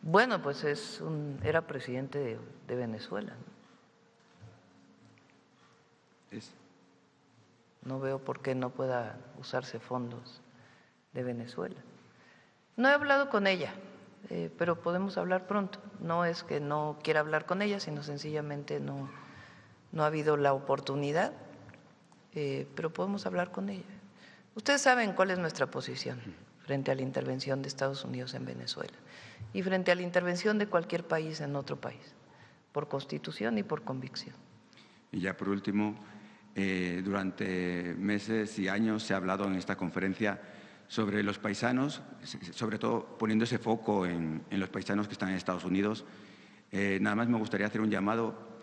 Bueno, pues era presidente de Venezuela. No veo por qué no pueda usarse fondos de Venezuela. No he hablado con ella, pero podemos hablar pronto. No es que no quiera hablar con ella, sino sencillamente no ha habido la oportunidad, pero podemos hablar con ella. Ustedes saben cuál es nuestra posición frente a la intervención de Estados Unidos en Venezuela y frente a la intervención de cualquier país en otro país, por constitución y por convicción. Y ya por último, durante meses y años se ha hablado en esta conferencia sobre los paisanos, sobre todo poniendo ese foco en los paisanos que están en Estados Unidos. Nada más me gustaría hacer un llamado,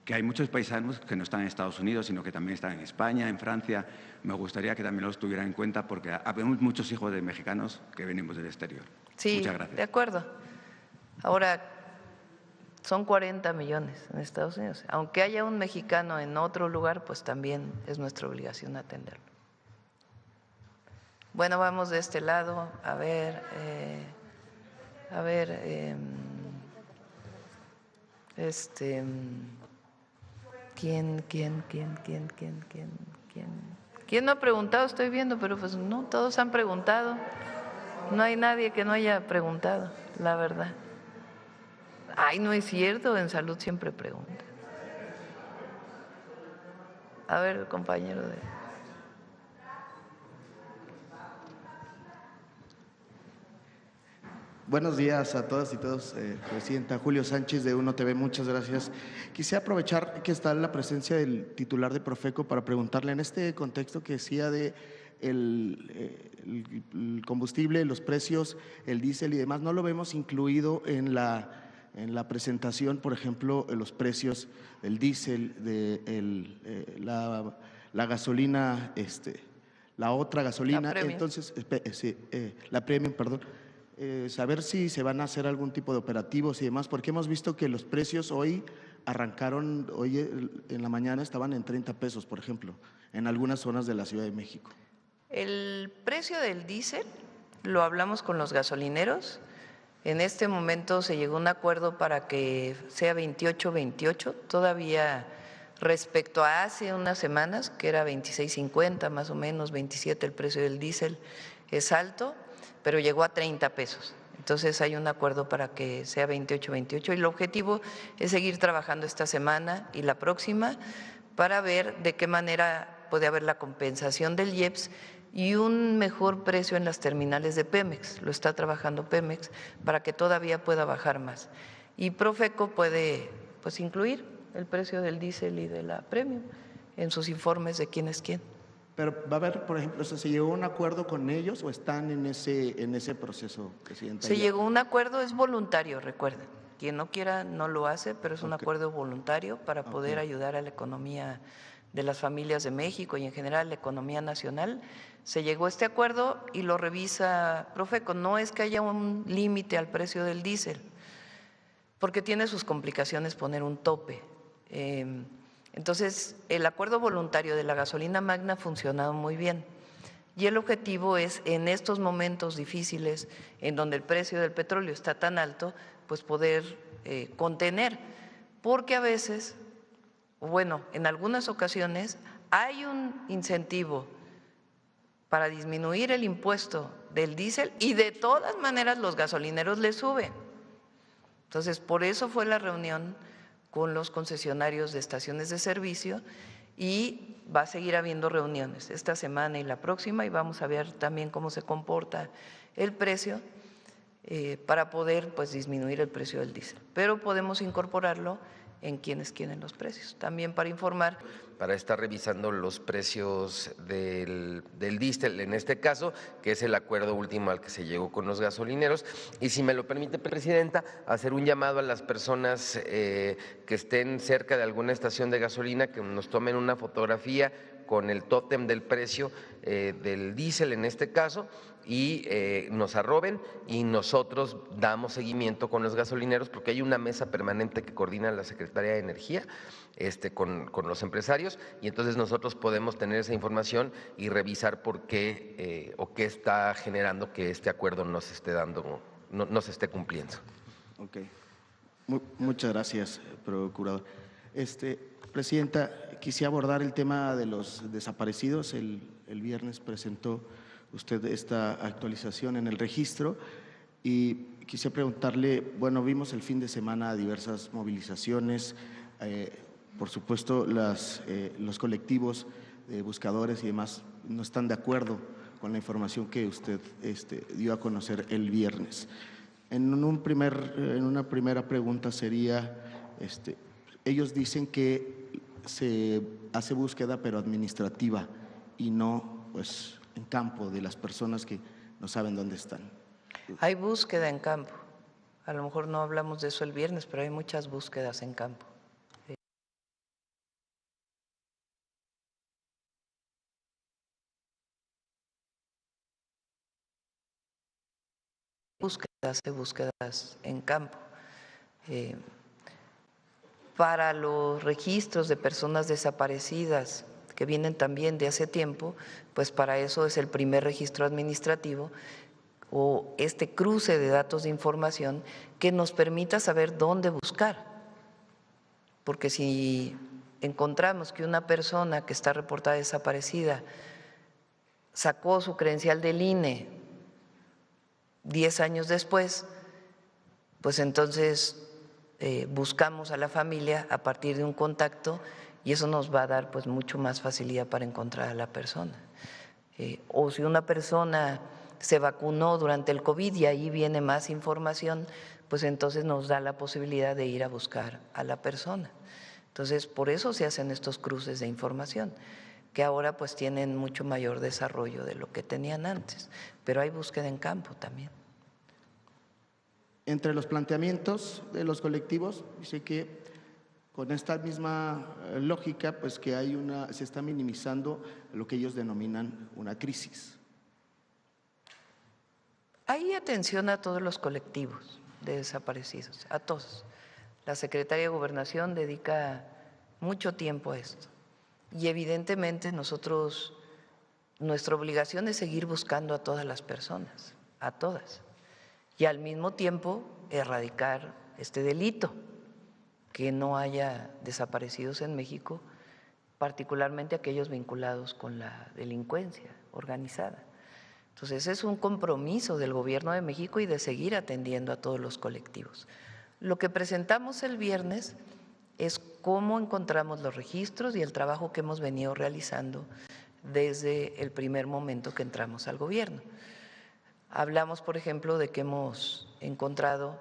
que hay muchos paisanos que no están en Estados Unidos, sino que también están en España, en Francia. Me gustaría que también los tuvieran en cuenta porque habemos muchos hijos de mexicanos que venimos del exterior. Sí, muchas gracias. De acuerdo. Ahora, son 40 millones en Estados Unidos. Aunque haya un mexicano en otro lugar, pues también es nuestra obligación atenderlo. Bueno, vamos de este lado. A ver, ¿Quién no ha preguntado? Estoy viendo, pero pues no, todos han preguntado. No hay nadie que no haya preguntado, la verdad. Ay, no es cierto, en salud siempre pregunta. A ver, compañero de… Buenos días a todas y todos, Presidenta. Julio Sánchez de Uno TV, muchas gracias. Quisiera aprovechar que está la presencia del titular de Profeco para preguntarle en este contexto que decía de el combustible, los precios, el diésel y demás, no lo vemos incluido en la presentación, por ejemplo, los precios del diésel, de la gasolina, la otra gasolina, la premium. Entonces, la premium, perdón. Saber si se van a hacer algún tipo de operativos y demás, porque hemos visto que los precios hoy arrancaron, hoy en la mañana estaban en 30 pesos, por ejemplo, en algunas zonas de la Ciudad de México. El precio del diésel lo hablamos con los gasolineros. En este momento se llegó a un acuerdo para que sea 28.28, todavía respecto a hace unas semanas, que era 26.50 más o menos, 27 el precio del diésel, es alto, pero llegó a 30 pesos. Entonces hay un acuerdo para que sea 28.28 y el objetivo es seguir trabajando esta semana y la próxima para ver de qué manera puede haber la compensación del IEPS y un mejor precio en las terminales de Pemex. Lo está trabajando Pemex para que todavía pueda bajar más. Y Profeco puede pues incluir el precio del diésel y de la premium en sus informes de quién es quién. Pero va a haber, por ejemplo, ¿se llegó a un acuerdo con ellos o están en ese proceso, Presidenta? Se llegó a un acuerdo, es voluntario, recuerden. Quien no quiera no lo hace, pero es un acuerdo voluntario para poder ayudar a la economía de las familias de México y en general la economía nacional. Se llegó a este acuerdo y lo revisa Profeco. No es que haya un límite al precio del diésel, porque tiene sus complicaciones poner un tope. Entonces, el acuerdo voluntario de la gasolina magna ha funcionado muy bien y el objetivo es, en estos momentos difíciles en donde el precio del petróleo está tan alto, pues poder contener, porque a veces, bueno, en algunas ocasiones hay un incentivo para disminuir el impuesto del diésel y de todas maneras los gasolineros le suben. Entonces, por eso fue la reunión con los concesionarios de estaciones de servicio y va a seguir habiendo reuniones esta semana y la próxima y vamos a ver también cómo se comporta el precio para poder pues disminuir el precio del diésel. Pero podemos incorporarlo en quienes quieren los precios. También para informar. Para estar revisando los precios del diésel, en este caso, que es el acuerdo último al que se llegó con los gasolineros. Y si me lo permite, Presidenta, hacer un llamado a las personas que estén cerca de alguna estación de gasolina, que nos tomen una fotografía con el tótem del precio del diésel en este caso y nos arroben y nosotros damos seguimiento con los gasolineros porque hay una mesa permanente que coordina la Secretaría de Energía con los empresarios y entonces nosotros podemos tener esa información y revisar por qué o qué está generando que este acuerdo no se esté cumpliendo. Ok. Muchas gracias, procurador. Presidenta, quisiera abordar el tema de los desaparecidos. El viernes presentó usted esta actualización en el registro y quisiera preguntarle, bueno, vimos el fin de semana diversas movilizaciones, por supuesto los colectivos de buscadores y demás no están de acuerdo con la información que usted dio a conocer el viernes. En una primera pregunta sería, ellos dicen que se hace búsqueda pero administrativa y no pues en campo de las personas que no saben dónde están. Hay búsqueda en campo. A lo mejor no hablamos de eso el viernes, pero hay muchas búsquedas en campo. Búsquedas en campo. Para los registros de personas desaparecidas que vienen también de hace tiempo, pues para eso es el primer registro administrativo o este cruce de datos de información que nos permita saber dónde buscar. Porque si encontramos que una persona que está reportada desaparecida sacó su credencial del INE 10 años después, pues entonces buscamos a la familia a partir de un contacto y eso nos va a dar pues mucho más facilidad para encontrar a la persona. O si una persona se vacunó durante el COVID y ahí viene más información, pues entonces nos da la posibilidad de ir a buscar a la persona. Entonces, por eso se hacen estos cruces de información, que ahora pues tienen mucho mayor desarrollo de lo que tenían antes, pero hay búsqueda en campo también. Entre los planteamientos de los colectivos, dice que con esta misma lógica, pues que se está minimizando lo que ellos denominan una crisis. Hay atención a todos los colectivos de desaparecidos, a todos. La Secretaría de Gobernación dedica mucho tiempo a esto y evidentemente nuestra obligación es seguir buscando a todas las personas, a todas, y al mismo tiempo erradicar este delito, que no haya desaparecidos en México, particularmente aquellos vinculados con la delincuencia organizada. Entonces, es un compromiso del Gobierno de México y de seguir atendiendo a todos los colectivos. Lo que presentamos el viernes es cómo encontramos los registros y el trabajo que hemos venido realizando desde el primer momento que entramos al gobierno. Hablamos, por ejemplo, de que hemos encontrado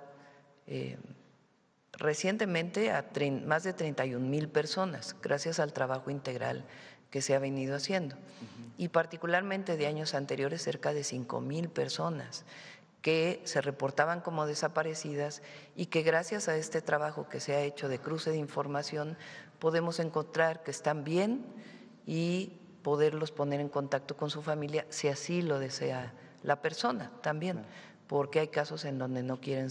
recientemente a más de 31,000 personas, gracias al trabajo integral que se ha venido haciendo, y particularmente de años anteriores cerca de 5,000 personas que se reportaban como desaparecidas y que gracias a este trabajo que se ha hecho de cruce de información podemos encontrar que están bien y poderlos poner en contacto con su familia si así lo desea la persona también, porque hay casos en donde no quieren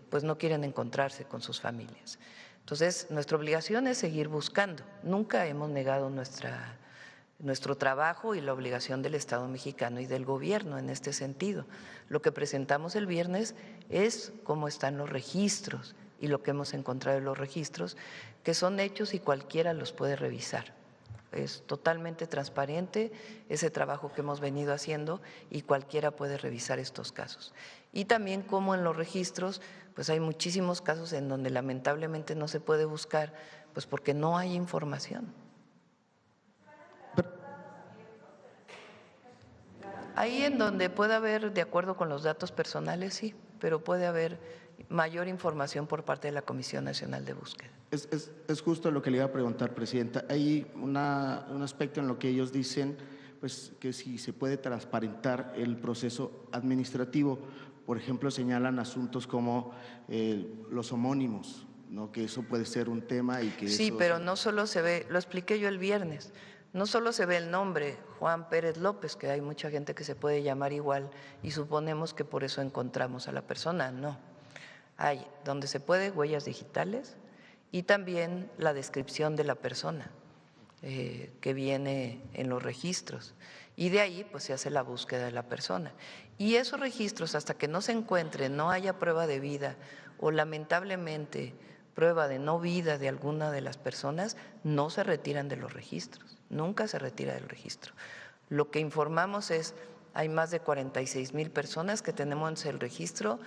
pues no quieren encontrarse con sus familias. Entonces, nuestra obligación es seguir buscando. Nunca hemos negado nuestro trabajo y la obligación del Estado mexicano y del gobierno en este sentido. Lo que presentamos el viernes es cómo están los registros y lo que hemos encontrado en los registros, que son hechos y cualquiera los puede revisar. Es totalmente transparente ese trabajo que hemos venido haciendo y cualquiera puede revisar estos casos. Y también como en los registros, pues hay muchísimos casos en donde lamentablemente no se puede buscar, pues porque no hay información. Ahí en donde puede haber, de acuerdo con los datos personales, sí, pero puede haber mayor información por parte de la Comisión Nacional de Búsqueda. Es justo lo que le iba a preguntar, Presidenta. Hay un aspecto en lo que ellos dicen, pues que si se puede transparentar el proceso administrativo. Por ejemplo, señalan asuntos como los homónimos, ¿no? Que eso puede ser un tema y que sí, pero no solo se ve, lo expliqué yo el viernes, no solo se ve el nombre Juan Pérez López, que hay mucha gente que se puede llamar igual y suponemos que por eso encontramos a la persona, no. Hay donde se puede huellas digitales y también la descripción de la persona. que viene en los registros. Y de ahí pues se hace la búsqueda de la persona. Y esos registros, hasta que no se encuentre, no haya prueba de vida o lamentablemente prueba de no vida de alguna de las personas, no se retiran de los registros, nunca se retira del registro. Lo que informamos es, hay más de 46,000 personas que tenemos en el registro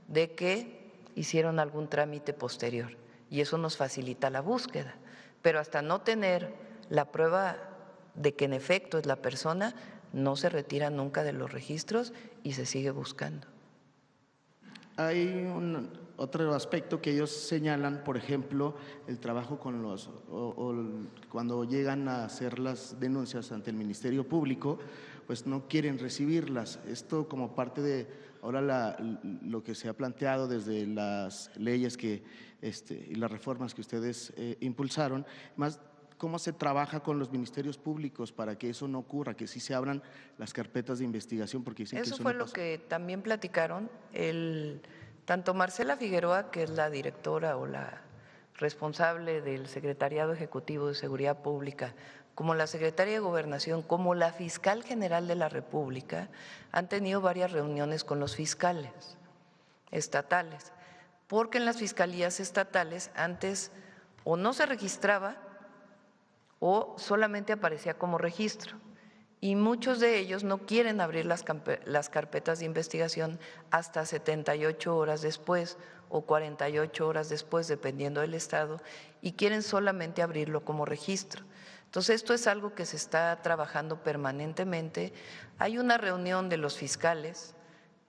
de que hicieron algún trámite posterior y eso nos facilita la búsqueda, pero hasta no tener la prueba de que en efecto es la persona, no se retira nunca de los registros y se sigue buscando. Hay otro aspecto que ellos señalan, por ejemplo, el trabajo con los, cuando llegan a hacer las denuncias ante el Ministerio Público, pues no quieren recibirlas. Esto como parte de ahora lo que se ha planteado desde las leyes que, y las reformas que ustedes impulsaron, más cómo se trabaja con los ministerios públicos para que eso no ocurra, que sí se abran las carpetas de investigación, porque dicen eso que eso fue no lo pasa. que también platicaron tanto Marcela Figueroa, que es la directora o la responsable del Secretariado Ejecutivo de Seguridad Pública, como la Secretaria de Gobernación, como la Fiscal General de la República, han tenido varias reuniones con los fiscales estatales, porque en las fiscalías estatales antes o no se registraba o solamente aparecía como registro. Y muchos de ellos no quieren abrir las carpetas de investigación hasta 78 horas después o 48 horas después, dependiendo del estado, y quieren solamente abrirlo como registro. Entonces, esto es algo que se está trabajando permanentemente. Hay una reunión de los fiscales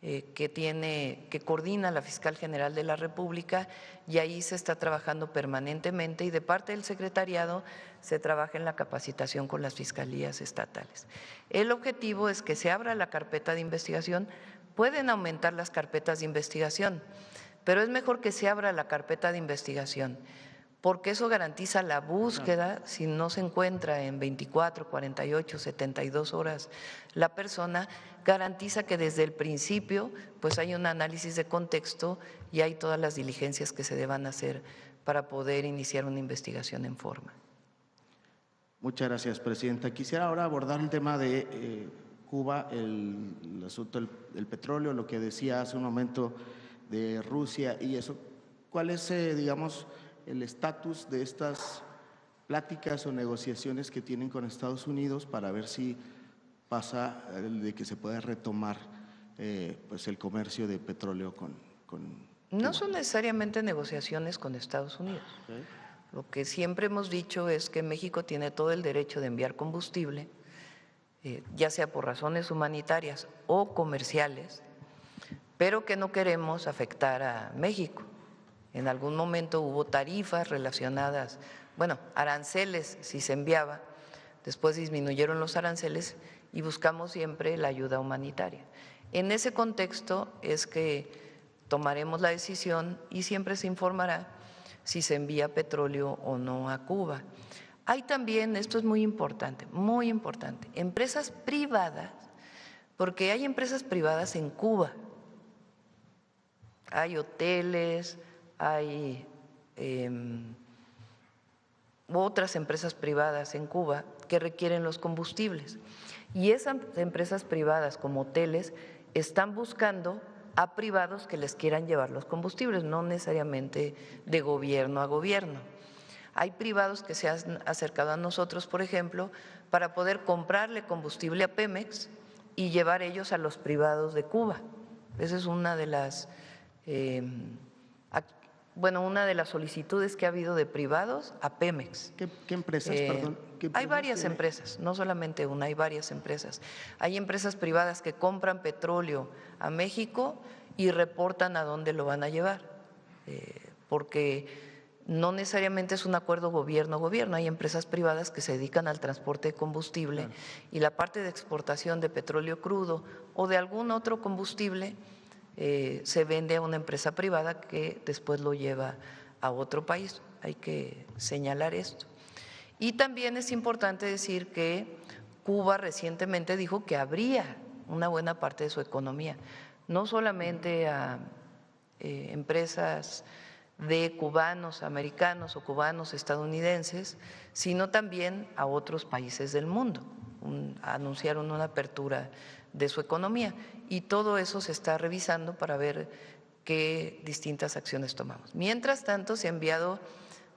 que coordina la Fiscal General de la República y ahí se está trabajando permanentemente y de parte del secretariado se trabaja en la capacitación con las fiscalías estatales. El objetivo es que se abra la carpeta de investigación, pueden aumentar las carpetas de investigación, pero es mejor que se abra la carpeta de investigación porque eso garantiza la búsqueda. Si no se encuentra en 24, 48, 72 horas la persona, garantiza que desde el principio pues hay un análisis de contexto y hay todas las diligencias que se deban hacer para poder iniciar una investigación en forma. Muchas gracias, Presidenta. Quisiera ahora abordar el tema de Cuba, el asunto del petróleo, lo que decía hace un momento de Rusia y eso. ¿Cuál es, digamos, el estatus de estas pláticas o negociaciones que tienen con Estados Unidos para ver si pasa de que se pueda retomar pues el comercio de petróleo con No son necesariamente negociaciones con Estados Unidos. Okay. Lo que siempre hemos dicho es que México tiene todo el derecho de enviar combustible, ya sea por razones humanitarias o comerciales, pero que no queremos afectar a México. En algún momento hubo tarifas relacionadas, bueno, aranceles si se enviaba, después disminuyeron los aranceles y buscamos siempre la ayuda humanitaria. En ese contexto es que tomaremos la decisión y siempre se informará si se envía petróleo o no a Cuba. Hay también, esto es muy importante, empresas privadas, porque hay empresas privadas en Cuba, hay hoteles, hay otras empresas privadas en Cuba que requieren los combustibles y esas empresas privadas como hoteles están buscando a privados que les quieran llevar los combustibles, no necesariamente de gobierno a gobierno. Hay privados que se han acercado a nosotros, por ejemplo, para poder comprarle combustible a Pemex y llevar ellos a los privados de Cuba. Esa es una de las una de las solicitudes que ha habido de privados a Pemex. ¿Qué empresas, perdón? Hay varias empresas, no solamente una, hay varias empresas. Hay empresas privadas que compran petróleo a México y reportan a dónde lo van a llevar, porque no necesariamente es un acuerdo gobierno-gobierno, hay empresas privadas que se dedican al transporte de combustible y la parte de exportación de petróleo crudo o de algún otro combustible se vende a una empresa privada que después lo lleva a otro país. Hay que señalar esto. Y también es importante decir que Cuba recientemente dijo que abría una buena parte de su economía, no solamente a empresas de cubanos americanos o cubanos estadounidenses, sino también a otros países del mundo. Anunciaron una apertura de su economía y todo eso se está revisando para ver qué distintas acciones tomamos. Mientras tanto, se han enviado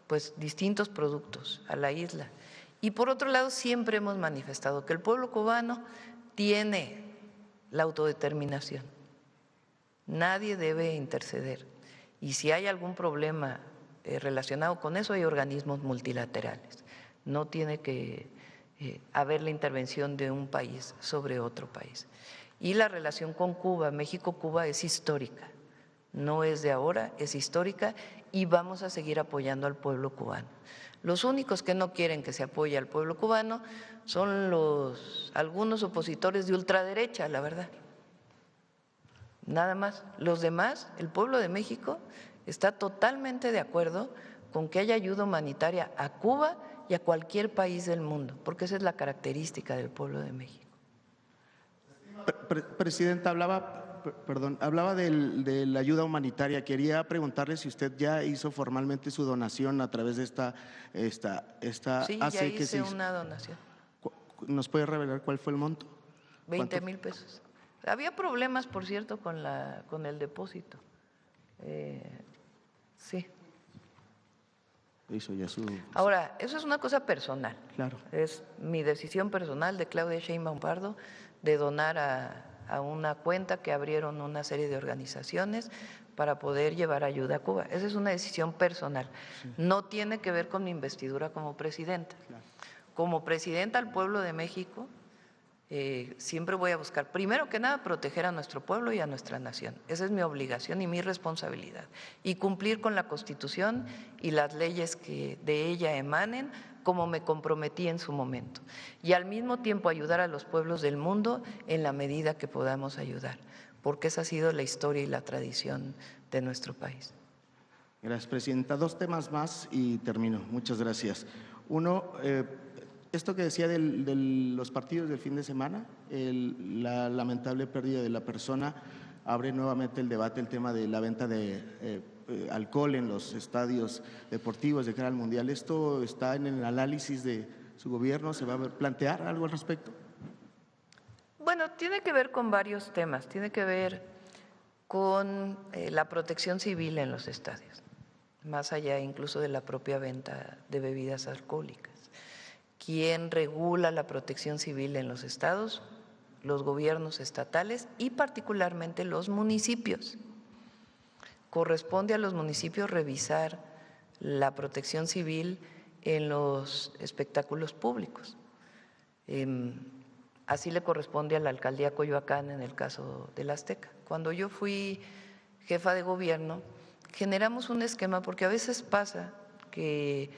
pues distintos productos a la isla. Y por otro lado, siempre hemos manifestado que el pueblo cubano tiene la autodeterminación. Nadie debe interceder. Y si hay algún problema relacionado con eso, hay organismos multilaterales. No tiene que haber la intervención de un país sobre otro país. Y la relación con Cuba, México-Cuba, es histórica. No es de ahora, es histórica y vamos a seguir apoyando al pueblo cubano. Los únicos que no quieren que se apoye al pueblo cubano son algunos opositores de ultraderecha, la verdad. Nada más. Los demás, el pueblo de México está totalmente de acuerdo con que haya ayuda humanitaria a Cuba y a cualquier país del mundo, porque esa es la característica del pueblo de México. Presidenta, hablaba de la ayuda humanitaria. Quería preguntarle si usted ya hizo formalmente su donación a través de esta Sí, ya hice una donación. ¿Nos puede revelar cuál fue el monto? 20,000 pesos. Había problemas, por cierto, con el depósito. Sí. Hizo ya su… Ahora, eso es una cosa personal. Claro. Es mi decisión personal de Claudia Sheinbaum Pardo de donar a una cuenta que abrieron una serie de organizaciones para poder llevar ayuda a Cuba. Esa es una decisión personal. Sí. No tiene que ver con mi investidura como presidenta. Claro. Como presidenta al pueblo de México, siempre voy a buscar, primero que nada, proteger a nuestro pueblo y a nuestra nación. Esa es mi obligación y mi responsabilidad. Y cumplir con la Constitución y las leyes que de ella emanen, como me comprometí en su momento. Y al mismo tiempo ayudar a los pueblos del mundo en la medida que podamos ayudar, porque esa ha sido la historia y la tradición de nuestro país. Gracias, Presidenta. 2 temas más y termino. Muchas gracias. Uno, esto que decía de los partidos del fin de semana, la lamentable pérdida de la persona, abre nuevamente el debate, el tema de la venta de alcohol en los estadios deportivos de cara al Mundial. ¿Esto está en el análisis de su gobierno? ¿Se va a plantear algo al respecto? Bueno, tiene que ver con varios temas. Tiene que ver con la protección civil en los estadios, más allá incluso de la propia venta de bebidas alcohólicas. ¿Quién regula la protección civil en los estados? Los gobiernos estatales y particularmente los municipios. Corresponde a los municipios revisar la protección civil en los espectáculos públicos. Así le corresponde a la alcaldía Coyoacán en el caso del Azteca. Cuando yo fui jefa de gobierno, generamos un esquema, porque a veces pasa que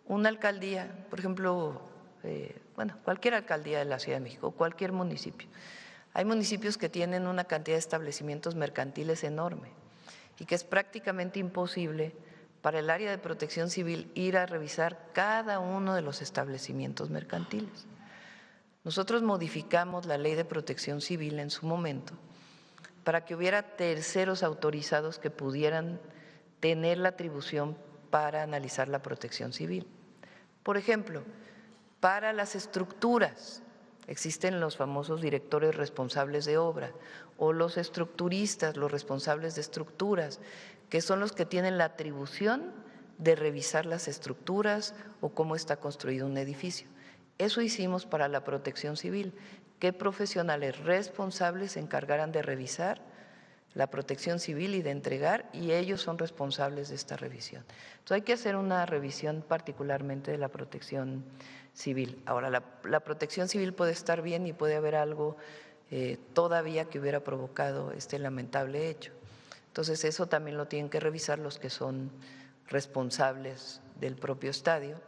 una alcaldía, por ejemplo, cualquier alcaldía de la Ciudad de México, cualquier municipio, hay municipios que tienen una cantidad de establecimientos mercantiles enorme y que es prácticamente imposible para el área de protección civil ir a revisar cada uno de los establecimientos mercantiles. Nosotros modificamos la ley de protección civil en su momento para que hubiera terceros autorizados que pudieran tener la atribución para analizar la protección civil. Por ejemplo, para las estructuras existen los famosos directores responsables de obra o los estructuristas, los responsables de estructuras, que son los que tienen la atribución de revisar las estructuras o cómo está construido un edificio. Eso hicimos para la protección civil, que profesionales responsables se encargaran de revisar la protección civil y de entregar, y ellos son responsables de esta revisión. Entonces hay que hacer una revisión particularmente de la protección civil. Ahora, la protección civil puede estar bien y puede haber algo todavía que hubiera provocado este lamentable hecho. Entonces eso también lo tienen que revisar los que son responsables del propio estadio.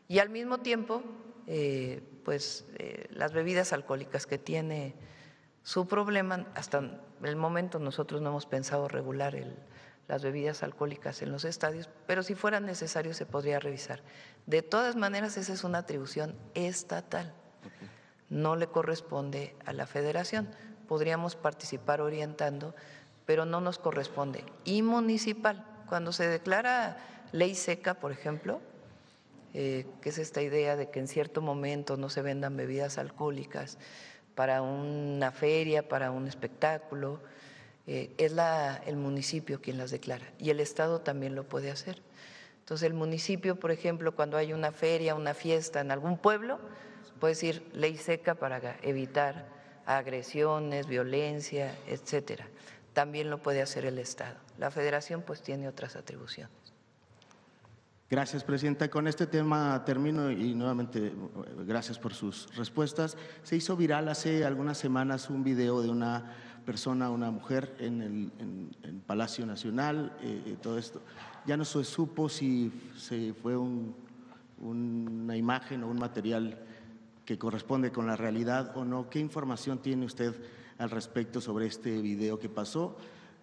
Y al mismo tiempo, las bebidas alcohólicas, que tiene su problema. Hasta el momento nosotros no hemos pensado regular las bebidas alcohólicas en los estadios, pero si fuera necesario se podría revisar. De todas maneras, esa es una atribución estatal, no le corresponde a la federación. Podríamos participar orientando, pero no nos corresponde. Y municipal, Cuando se declara ley seca, por ejemplo, que es esta idea de que en cierto momento no se vendan bebidas alcohólicas para una feria, para un espectáculo, es el municipio quien las declara y el Estado también lo puede hacer. Entonces el municipio, por ejemplo, cuando hay una feria, una fiesta en algún pueblo, puede decir ley seca para evitar agresiones, violencia, etcétera. También lo puede hacer el Estado. La Federación pues tiene otras atribuciones. Gracias, Presidenta. Con este tema termino y nuevamente gracias por sus respuestas. Se hizo viral hace algunas semanas un video de una persona, una mujer en el Palacio Nacional, todo esto. Ya no se supo si fue una imagen o un material que corresponde con la realidad o no. ¿Qué información tiene usted al respecto sobre este video que pasó?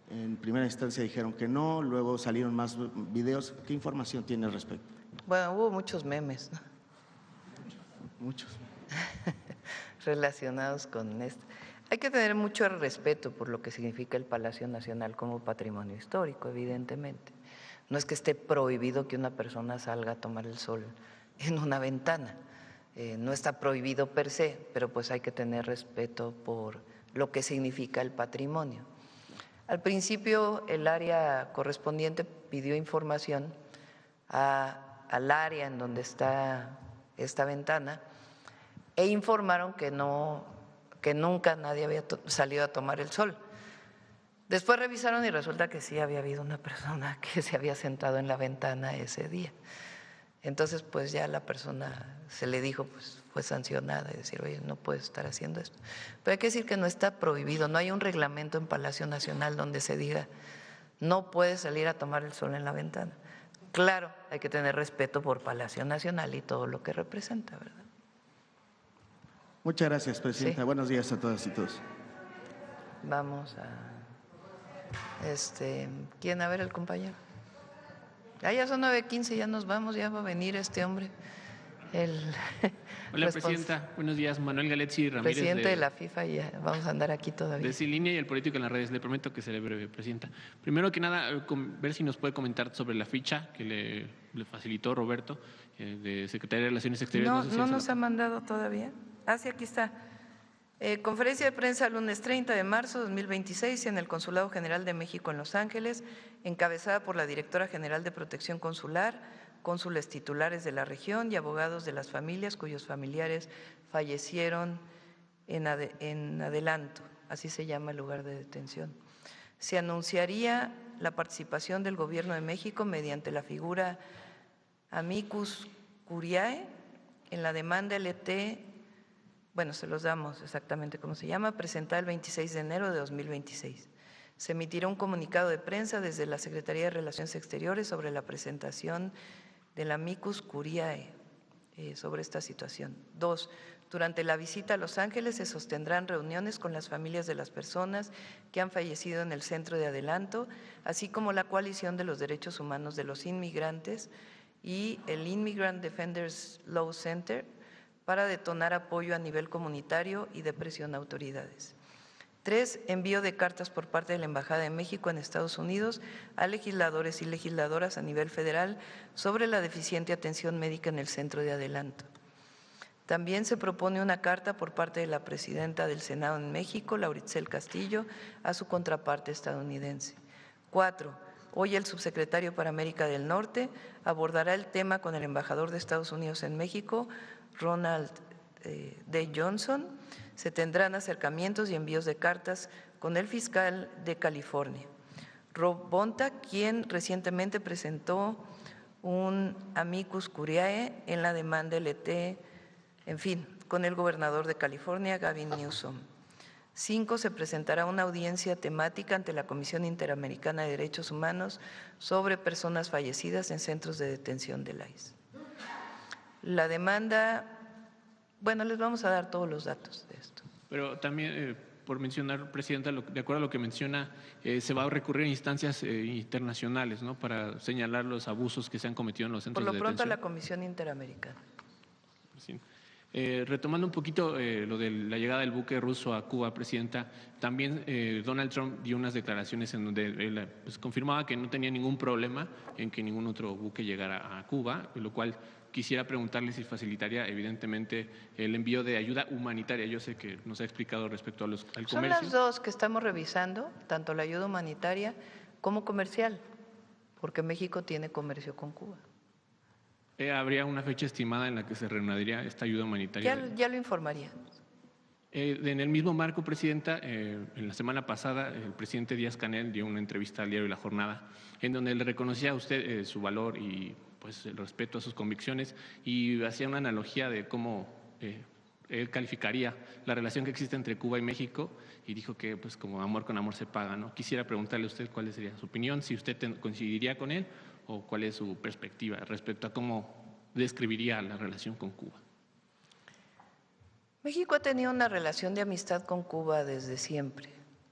En primera instancia dijeron que no, luego salieron más videos. ¿Qué información tiene al respecto? Bueno, hubo muchos memes, ¿no? Muchos. Relacionados con esto. Hay que tener mucho respeto por lo que significa el Palacio Nacional como patrimonio histórico, evidentemente. No es que esté prohibido que una persona salga a tomar el sol en una ventana. No está prohibido per se, pero pues hay que tener respeto por lo que significa el patrimonio. Al principio el área correspondiente pidió información al área en donde está esta ventana e informaron que nunca nadie había salido a tomar el sol. Después revisaron y resulta que sí había habido una persona que se había sentado en la ventana ese día. Entonces pues ya la persona se le dijo, pues fue sancionada y decir, oye, no puedes estar haciendo esto. Pero hay que decir que no está prohibido, no hay un reglamento en Palacio Nacional donde se diga no puedes salir a tomar el sol en la ventana. Claro, hay que tener respeto por Palacio Nacional y todo lo que representa, ¿verdad? Muchas gracias, Presidenta. Sí. Buenos días a todas y todos. Vamos a… ¿Quién? A ver, el compañero. Ya son 9:15, ya nos vamos, ya va a venir este hombre. Hola, Presidenta. Buenos días. Manuel Galetzi Ramírez. Presidente de la FIFA, y ya vamos a andar aquí todavía. De Sin Línea y el político en las redes. Le prometo que seré breve, Presidenta. Primero que nada, ver si nos puede comentar sobre la ficha que le facilitó Roberto, de Secretaría de Relaciones Exteriores. No nos ha mandado todavía. Sí, aquí está. Conferencia de prensa lunes 30 de marzo de 2026 en el Consulado General de México en Los Ángeles, encabezada por la Directora General de Protección Consular, cónsules titulares de la región y abogados de las familias cuyos familiares fallecieron en Adelanto, así se llama el lugar de detención. Se anunciaría la participación del Gobierno de México mediante la figura amicus curiae en la demanda LT, bueno, se los damos exactamente cómo se llama, presentada el 26 de enero de 2026. Se emitirá un comunicado de prensa desde la Secretaría de Relaciones Exteriores sobre la presentación del amicus curiae sobre esta situación. 2. Durante la visita a Los Ángeles se sostendrán reuniones con las familias de las personas que han fallecido en el centro de Adelanto, así como la Coalición de los Derechos Humanos de los Inmigrantes y el Immigrant Defenders Law Center para detonar apoyo a nivel comunitario y de presión a autoridades. 3. Envío de cartas por parte de la Embajada de México en Estados Unidos a legisladores y legisladoras a nivel federal sobre la deficiente atención médica en el centro de Adelanto. También se propone una carta por parte de la presidenta del Senado en México, Lauritzel Castillo, a su contraparte estadounidense. 4. Hoy el subsecretario para América del Norte abordará el tema con el embajador de Estados Unidos en México, Ronald D. Johnson. Se tendrán acercamientos y envíos de cartas con el fiscal de California, Rob Bonta, quien recientemente presentó un amicus curiae en la demanda LT, en fin, con el gobernador de California, Gavin Newsom. 5. Se presentará una audiencia temática ante la Comisión Interamericana de Derechos Humanos sobre personas fallecidas en centros de detención del ICE. La demanda… Bueno, les vamos a dar todos los datos de esto. Pero también, por mencionar, Presidenta, de acuerdo a lo que menciona, se va a recurrir a instancias internacionales, ¿no?, para señalar los abusos que se han cometido en los centros de detención. Por lo pronto a la Comisión Interamericana. Sí. Retomando un poquito lo de la llegada del buque ruso a Cuba, Presidenta, también Donald Trump dio unas declaraciones en donde él pues, confirmaba que no tenía ningún problema en que ningún otro buque llegara a Cuba, lo cual quisiera preguntarle si facilitaría evidentemente el envío de ayuda humanitaria. Yo sé que nos ha explicado respecto a al comercio. Son las dos que estamos revisando, tanto la ayuda humanitaria como comercial, porque México tiene comercio con Cuba. ¿Habría una fecha estimada en la que se reanudaría esta ayuda humanitaria? Ya lo informaría. En el mismo marco, Presidenta, en la semana pasada el presidente Díaz-Canel dio una entrevista al diario La Jornada en donde le reconocía a usted su valor y pues, el respeto a sus convicciones y hacía una analogía de cómo él calificaría la relación que existe entre Cuba y México y dijo que pues, como amor con amor se paga, ¿no? Quisiera preguntarle a usted cuál sería su opinión, si usted coincidiría con él o cuál es su perspectiva respecto a cómo describiría la relación con Cuba. México ha tenido una relación de amistad con Cuba desde siempre,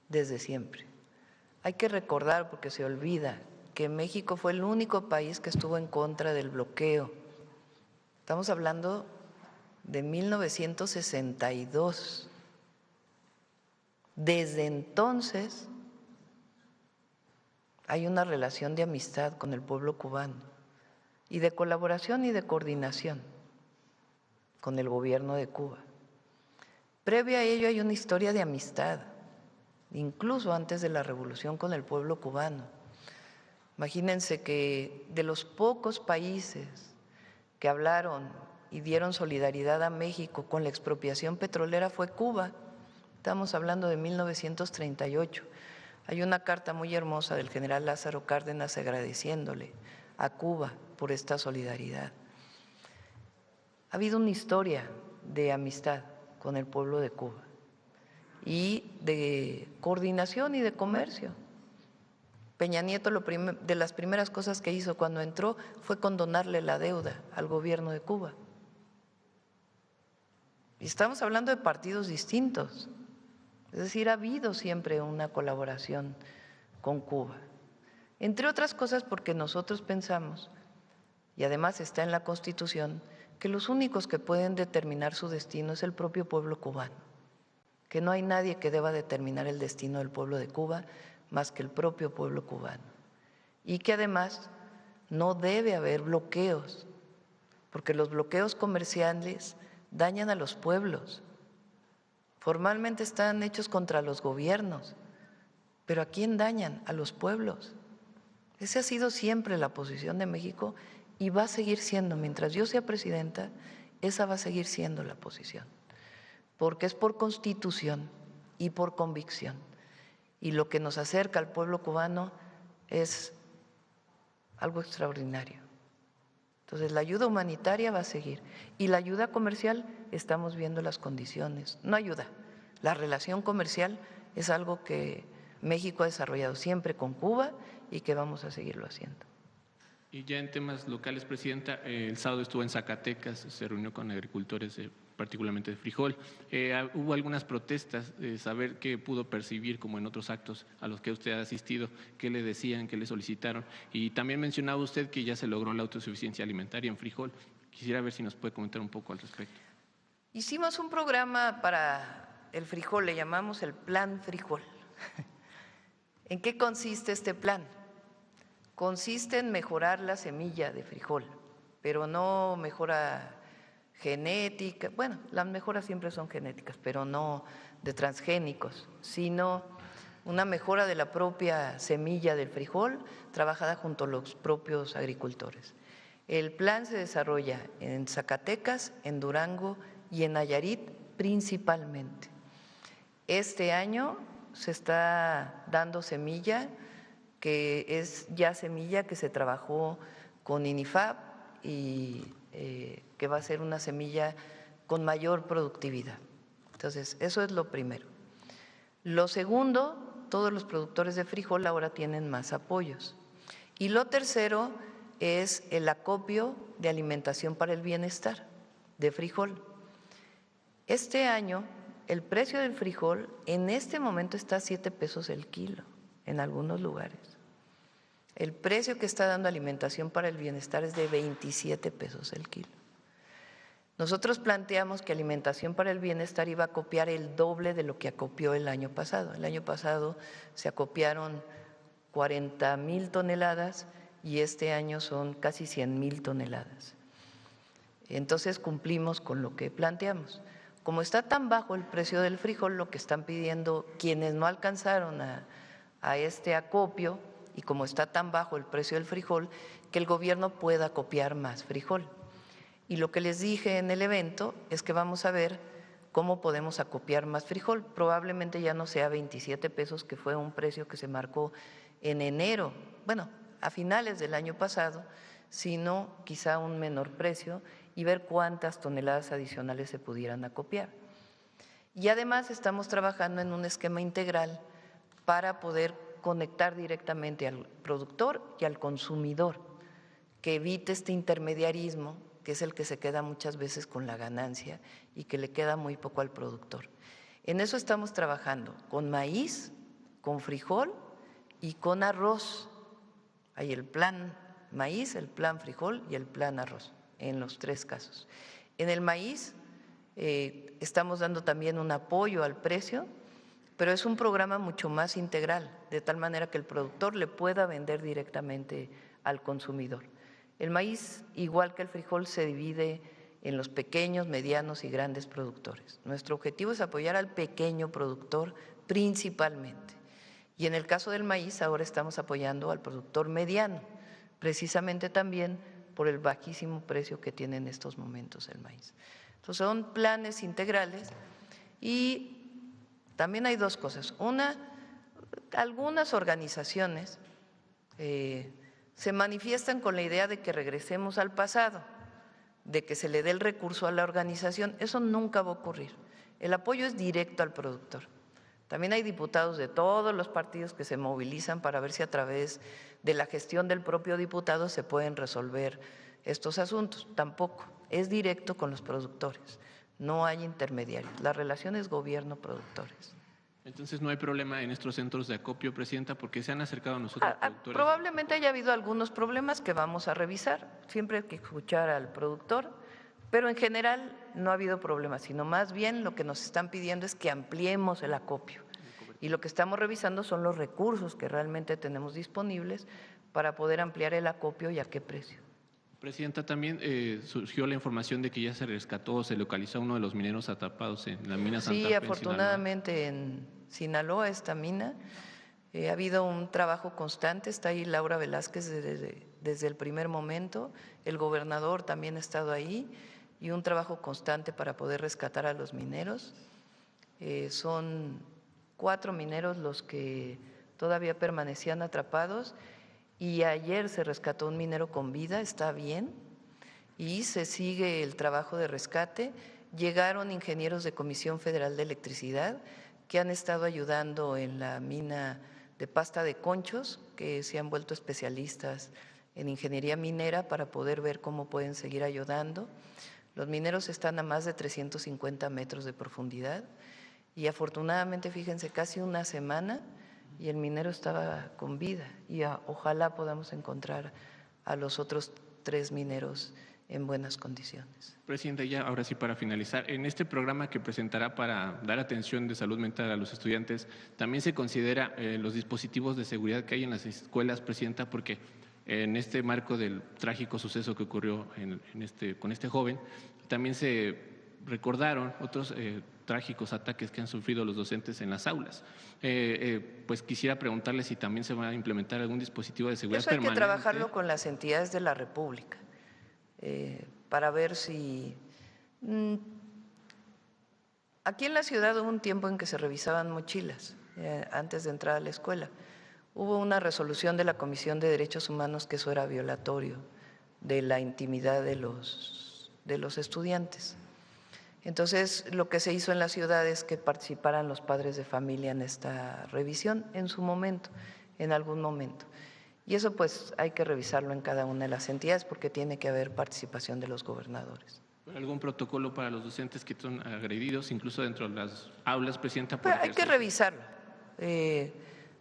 desde siempre. Hay que recordar, porque se olvida, que México fue el único país que estuvo en contra del bloqueo. Estamos hablando de 1962. Desde entonces hay una relación de amistad con el pueblo cubano y de colaboración y de coordinación con el gobierno de Cuba. Previo a ello hay una historia de amistad, incluso antes de la revolución con el pueblo cubano. Imagínense que de los pocos países que hablaron y dieron solidaridad a México con la expropiación petrolera fue Cuba. Estamos hablando de 1938. Hay una carta muy hermosa del general Lázaro Cárdenas agradeciéndole a Cuba por esta solidaridad. Ha habido una historia de amistad con el pueblo de Cuba y de coordinación y de comercio. Peña Nieto, de las primeras cosas que hizo cuando entró fue condonarle la deuda al gobierno de Cuba. Y estamos hablando de partidos distintos. Es decir, ha habido siempre una colaboración con Cuba, entre otras cosas porque nosotros pensamos, y además está en la Constitución, que los únicos que pueden determinar su destino es el propio pueblo cubano, que no hay nadie que deba determinar el destino del pueblo de Cuba más que el propio pueblo cubano, y que además no debe haber bloqueos, porque los bloqueos comerciales dañan a los pueblos. Formalmente están hechos contra los gobiernos, pero ¿a quién dañan? A los pueblos. Esa ha sido siempre la posición de México y va a seguir siendo, mientras yo sea presidenta, esa va a seguir siendo la posición, porque es por constitución y por convicción. Y lo que nos acerca al pueblo cubano es algo extraordinario. Entonces, la ayuda humanitaria va a seguir y la ayuda comercial estamos viendo las condiciones. No ayuda, la relación comercial es algo que México ha desarrollado siempre con Cuba y que vamos a seguirlo haciendo. Y ya en temas locales, Presidenta, el sábado estuvo en Zacatecas, se reunió con agricultores, particularmente de frijol. Hubo algunas protestas, saber qué pudo percibir, como en otros actos a los que usted ha asistido, qué le decían, qué le solicitaron. Y también mencionaba usted que ya se logró la autosuficiencia alimentaria en frijol. Quisiera ver si nos puede comentar un poco al respecto. Hicimos un programa para el frijol, le llamamos el Plan Frijol. ¿En qué consiste este plan? Consiste en mejorar la semilla de frijol, pero no mejora genética, bueno, las mejoras siempre son genéticas, pero no de transgénicos, sino una mejora de la propia semilla del frijol trabajada junto a los propios agricultores. El plan se desarrolla en Zacatecas, en Durango y en Nayarit principalmente. Este año se está dando semilla, que es ya semilla que se trabajó con INIFAP y que va a ser una semilla con mayor productividad. Entonces, eso es lo primero. Lo segundo, todos los productores de frijol ahora tienen más apoyos. Y lo tercero es el acopio de alimentación para el bienestar de frijol. Este año, el precio del frijol en este momento está a 7 pesos el kilo en algunos lugares. El precio que está dando alimentación para el bienestar es de 27 pesos el kilo. Nosotros planteamos que Alimentación para el Bienestar iba a acopiar el doble de lo que acopió el año pasado. El año pasado se acopiaron 40,000 toneladas y este año son casi 100,000 toneladas. Entonces cumplimos con lo que planteamos. Como está tan bajo el precio del frijol, lo que están pidiendo quienes no alcanzaron a este acopio, y como está tan bajo el precio del frijol, que el gobierno pueda acopiar más frijol. Y lo que les dije en el evento es que vamos a ver cómo podemos acopiar más frijol. Probablemente ya no sea 27 pesos, que fue un precio que se marcó en enero, bueno, a finales del año pasado, sino quizá un menor precio, y ver cuántas toneladas adicionales se pudieran acopiar. Y además estamos trabajando en un esquema integral para poder conectar directamente al productor y al consumidor, que evite este intermediarismo, que es el que se queda muchas veces con la ganancia y que le queda muy poco al productor. En eso estamos trabajando, con maíz, con frijol y con arroz. Hay el plan maíz, el plan frijol y el plan arroz, en los 3 casos. En el maíz estamos dando también un apoyo al precio, pero es un programa mucho más integral, de tal manera que el productor le pueda vender directamente al consumidor. El maíz, igual que el frijol, se divide en los pequeños, medianos y grandes productores. Nuestro objetivo es apoyar al pequeño productor principalmente. Y en el caso del maíz, ahora estamos apoyando al productor mediano, precisamente también por el bajísimo precio que tiene en estos momentos el maíz. Entonces, son planes integrales y también hay 2 cosas. Una, algunas organizaciones se manifiestan con la idea de que regresemos al pasado, de que se le dé el recurso a la organización. Eso nunca va a ocurrir. El apoyo es directo al productor. También hay diputados de todos los partidos que se movilizan para ver si a través de la gestión del propio diputado se pueden resolver estos asuntos. Tampoco, es directo con los productores, no hay intermediarios. La relación es gobierno-productores. Entonces no hay problema en estos centros de acopio, Presidenta, porque se han acercado a nosotros productores. Probablemente haya habido algunos problemas que vamos a revisar, siempre hay que escuchar al productor, pero en general no ha habido problemas, sino más bien lo que nos están pidiendo es que ampliemos el acopio. Y lo que estamos revisando son los recursos que realmente tenemos disponibles para poder ampliar el acopio y a qué precio. Presidenta, también surgió la información de que ya se rescató, se localizó uno de los mineros atrapados en la mina Santa Fe. Sí, afortunadamente en Sinaloa, esta mina, ha habido un trabajo constante, está ahí Laura Velázquez desde el primer momento, el gobernador también ha estado ahí, y un trabajo constante para poder rescatar a los mineros. Son 4 mineros los que todavía permanecían atrapados, y ayer se rescató un minero con vida, está bien, y se sigue el trabajo de rescate. Llegaron ingenieros de Comisión Federal de Electricidad que han estado ayudando en la mina de Pasta de Conchos, que se han vuelto especialistas en ingeniería minera para poder ver cómo pueden seguir ayudando. Los mineros están a más de 350 metros de profundidad y afortunadamente, fíjense, casi una semana y el minero estaba con vida y ojalá podamos encontrar a los otros 3 mineros en buenas condiciones. Presidenta, ya ahora sí para finalizar, en este programa que presentará para dar atención de salud mental a los estudiantes, también se considera los dispositivos de seguridad que hay en las escuelas, Presidenta, porque en este marco del trágico suceso que ocurrió con este joven, también se recordaron otros trágicos ataques que han sufrido los docentes en las aulas. Pues quisiera preguntarle si también se va a implementar algún dispositivo de seguridad permanente. Eso hay que trabajarlo con las entidades de la República para ver si… Aquí en la ciudad hubo un tiempo en que se revisaban mochilas antes de entrar a la escuela. Hubo una resolución de la Comisión de Derechos Humanos que eso era violatorio de la intimidad de los estudiantes. Entonces, lo que se hizo en la ciudad es que participaran los padres de familia en esta revisión en su momento, en algún momento. Y eso pues hay que revisarlo en cada una de las entidades porque tiene que haber participación de los gobernadores. ¿Algún protocolo para los docentes que son agredidos, incluso dentro de las aulas, Presidenta? Pues hay que revisarlo.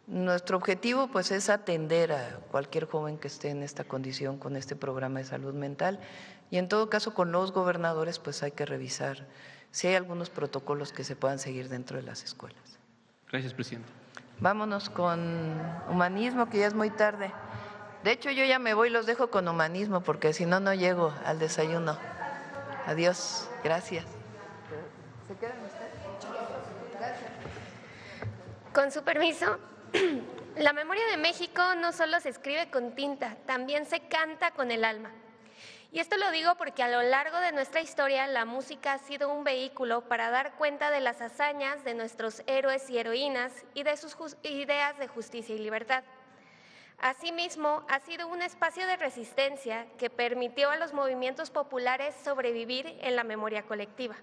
Nuestro objetivo pues es atender a cualquier joven que esté en esta condición con este programa de salud mental Y en todo caso, con los gobernadores, pues hay que revisar si hay algunos protocolos que se puedan seguir dentro de las escuelas. Gracias, presidenta. Vámonos con humanismo, que ya es muy tarde. De hecho, yo ya me voy, los dejo con humanismo, porque si no, no llego al desayuno. Adiós, gracias. ¿Se quedan ustedes? Gracias. Con su permiso, la memoria de México no solo se escribe con tinta, también se canta con el alma. Y esto lo digo porque a lo largo de nuestra historia la música ha sido un vehículo para dar cuenta de las hazañas de nuestros héroes y heroínas y de sus ideas de justicia y libertad. Asimismo, ha sido un espacio de resistencia que permitió a los movimientos populares sobrevivir en la memoria colectiva.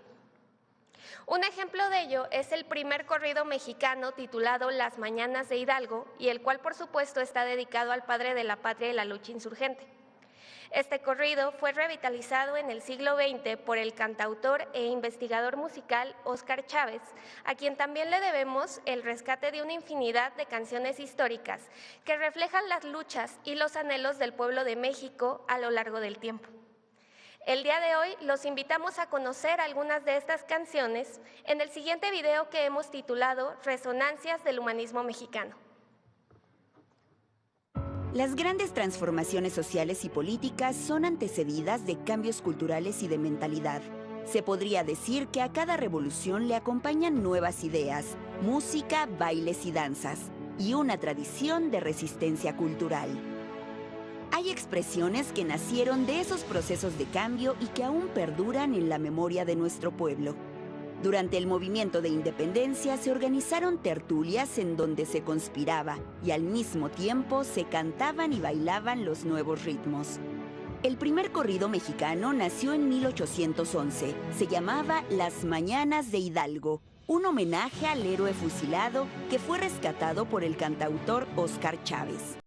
Un ejemplo de ello es el primer corrido mexicano titulado Las Mañanas de Hidalgo, y el cual por supuesto está dedicado al padre de la patria y la lucha insurgente. Este corrido fue revitalizado en el siglo XX por el cantautor e investigador musical Óscar Chávez, a quien también le debemos el rescate de una infinidad de canciones históricas que reflejan las luchas y los anhelos del pueblo de México a lo largo del tiempo. El día de hoy los invitamos a conocer algunas de estas canciones en el siguiente video que hemos titulado Resonancias del Humanismo Mexicano. Las grandes transformaciones sociales y políticas son antecedidas de cambios culturales y de mentalidad. Se podría decir que a cada revolución le acompañan nuevas ideas, música, bailes y danzas, y una tradición de resistencia cultural. Hay expresiones que nacieron de esos procesos de cambio y que aún perduran en la memoria de nuestro pueblo. Durante el movimiento de independencia se organizaron tertulias en donde se conspiraba y al mismo tiempo se cantaban y bailaban los nuevos ritmos. El primer corrido mexicano nació en 1811. Se llamaba Las Mañanas de Hidalgo, un homenaje al héroe fusilado que fue rescatado por el cantautor Óscar Chávez.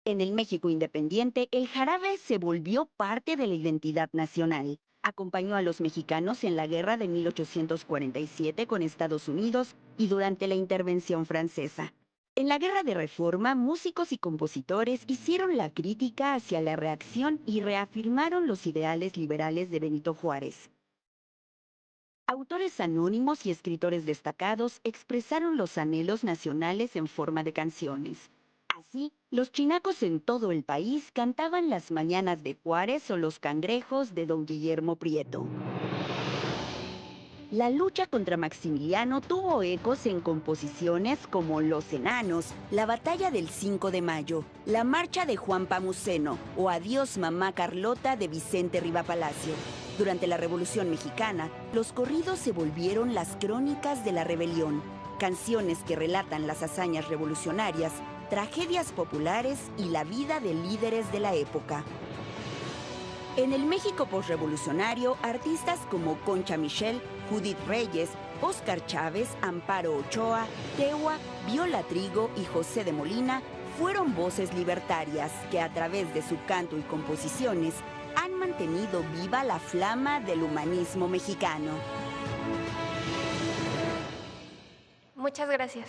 En el México independiente, el jarabe se volvió parte de la identidad nacional. Acompañó a los mexicanos en la guerra de 1847 con Estados Unidos y durante la intervención francesa. En la Guerra de Reforma, músicos y compositores hicieron la crítica hacia la reacción y reafirmaron los ideales liberales de Benito Juárez. Autores anónimos y escritores destacados expresaron los anhelos nacionales en forma de canciones. Así, los chinacos en todo el país cantaban Las Mañanas de Juárez o Los Cangrejos de don Guillermo Prieto. La lucha contra Maximiliano tuvo ecos en composiciones como Los Enanos, La Batalla del 5 de Mayo, La Marcha de Juan Pamuceno o Adiós Mamá Carlota de Vicente Rivapalacio. Durante la Revolución Mexicana, los corridos se volvieron las crónicas de la rebelión, canciones que relatan las hazañas revolucionarias, tragedias populares y la vida de líderes de la época. En el México posrevolucionario, artistas como Concha Michel, Judith Reyes, Óscar Chávez, Amparo Ochoa, Tewa, Viola Trigo y José de Molina fueron voces libertarias que a través de su canto y composiciones han mantenido viva la flama del humanismo mexicano. Muchas gracias.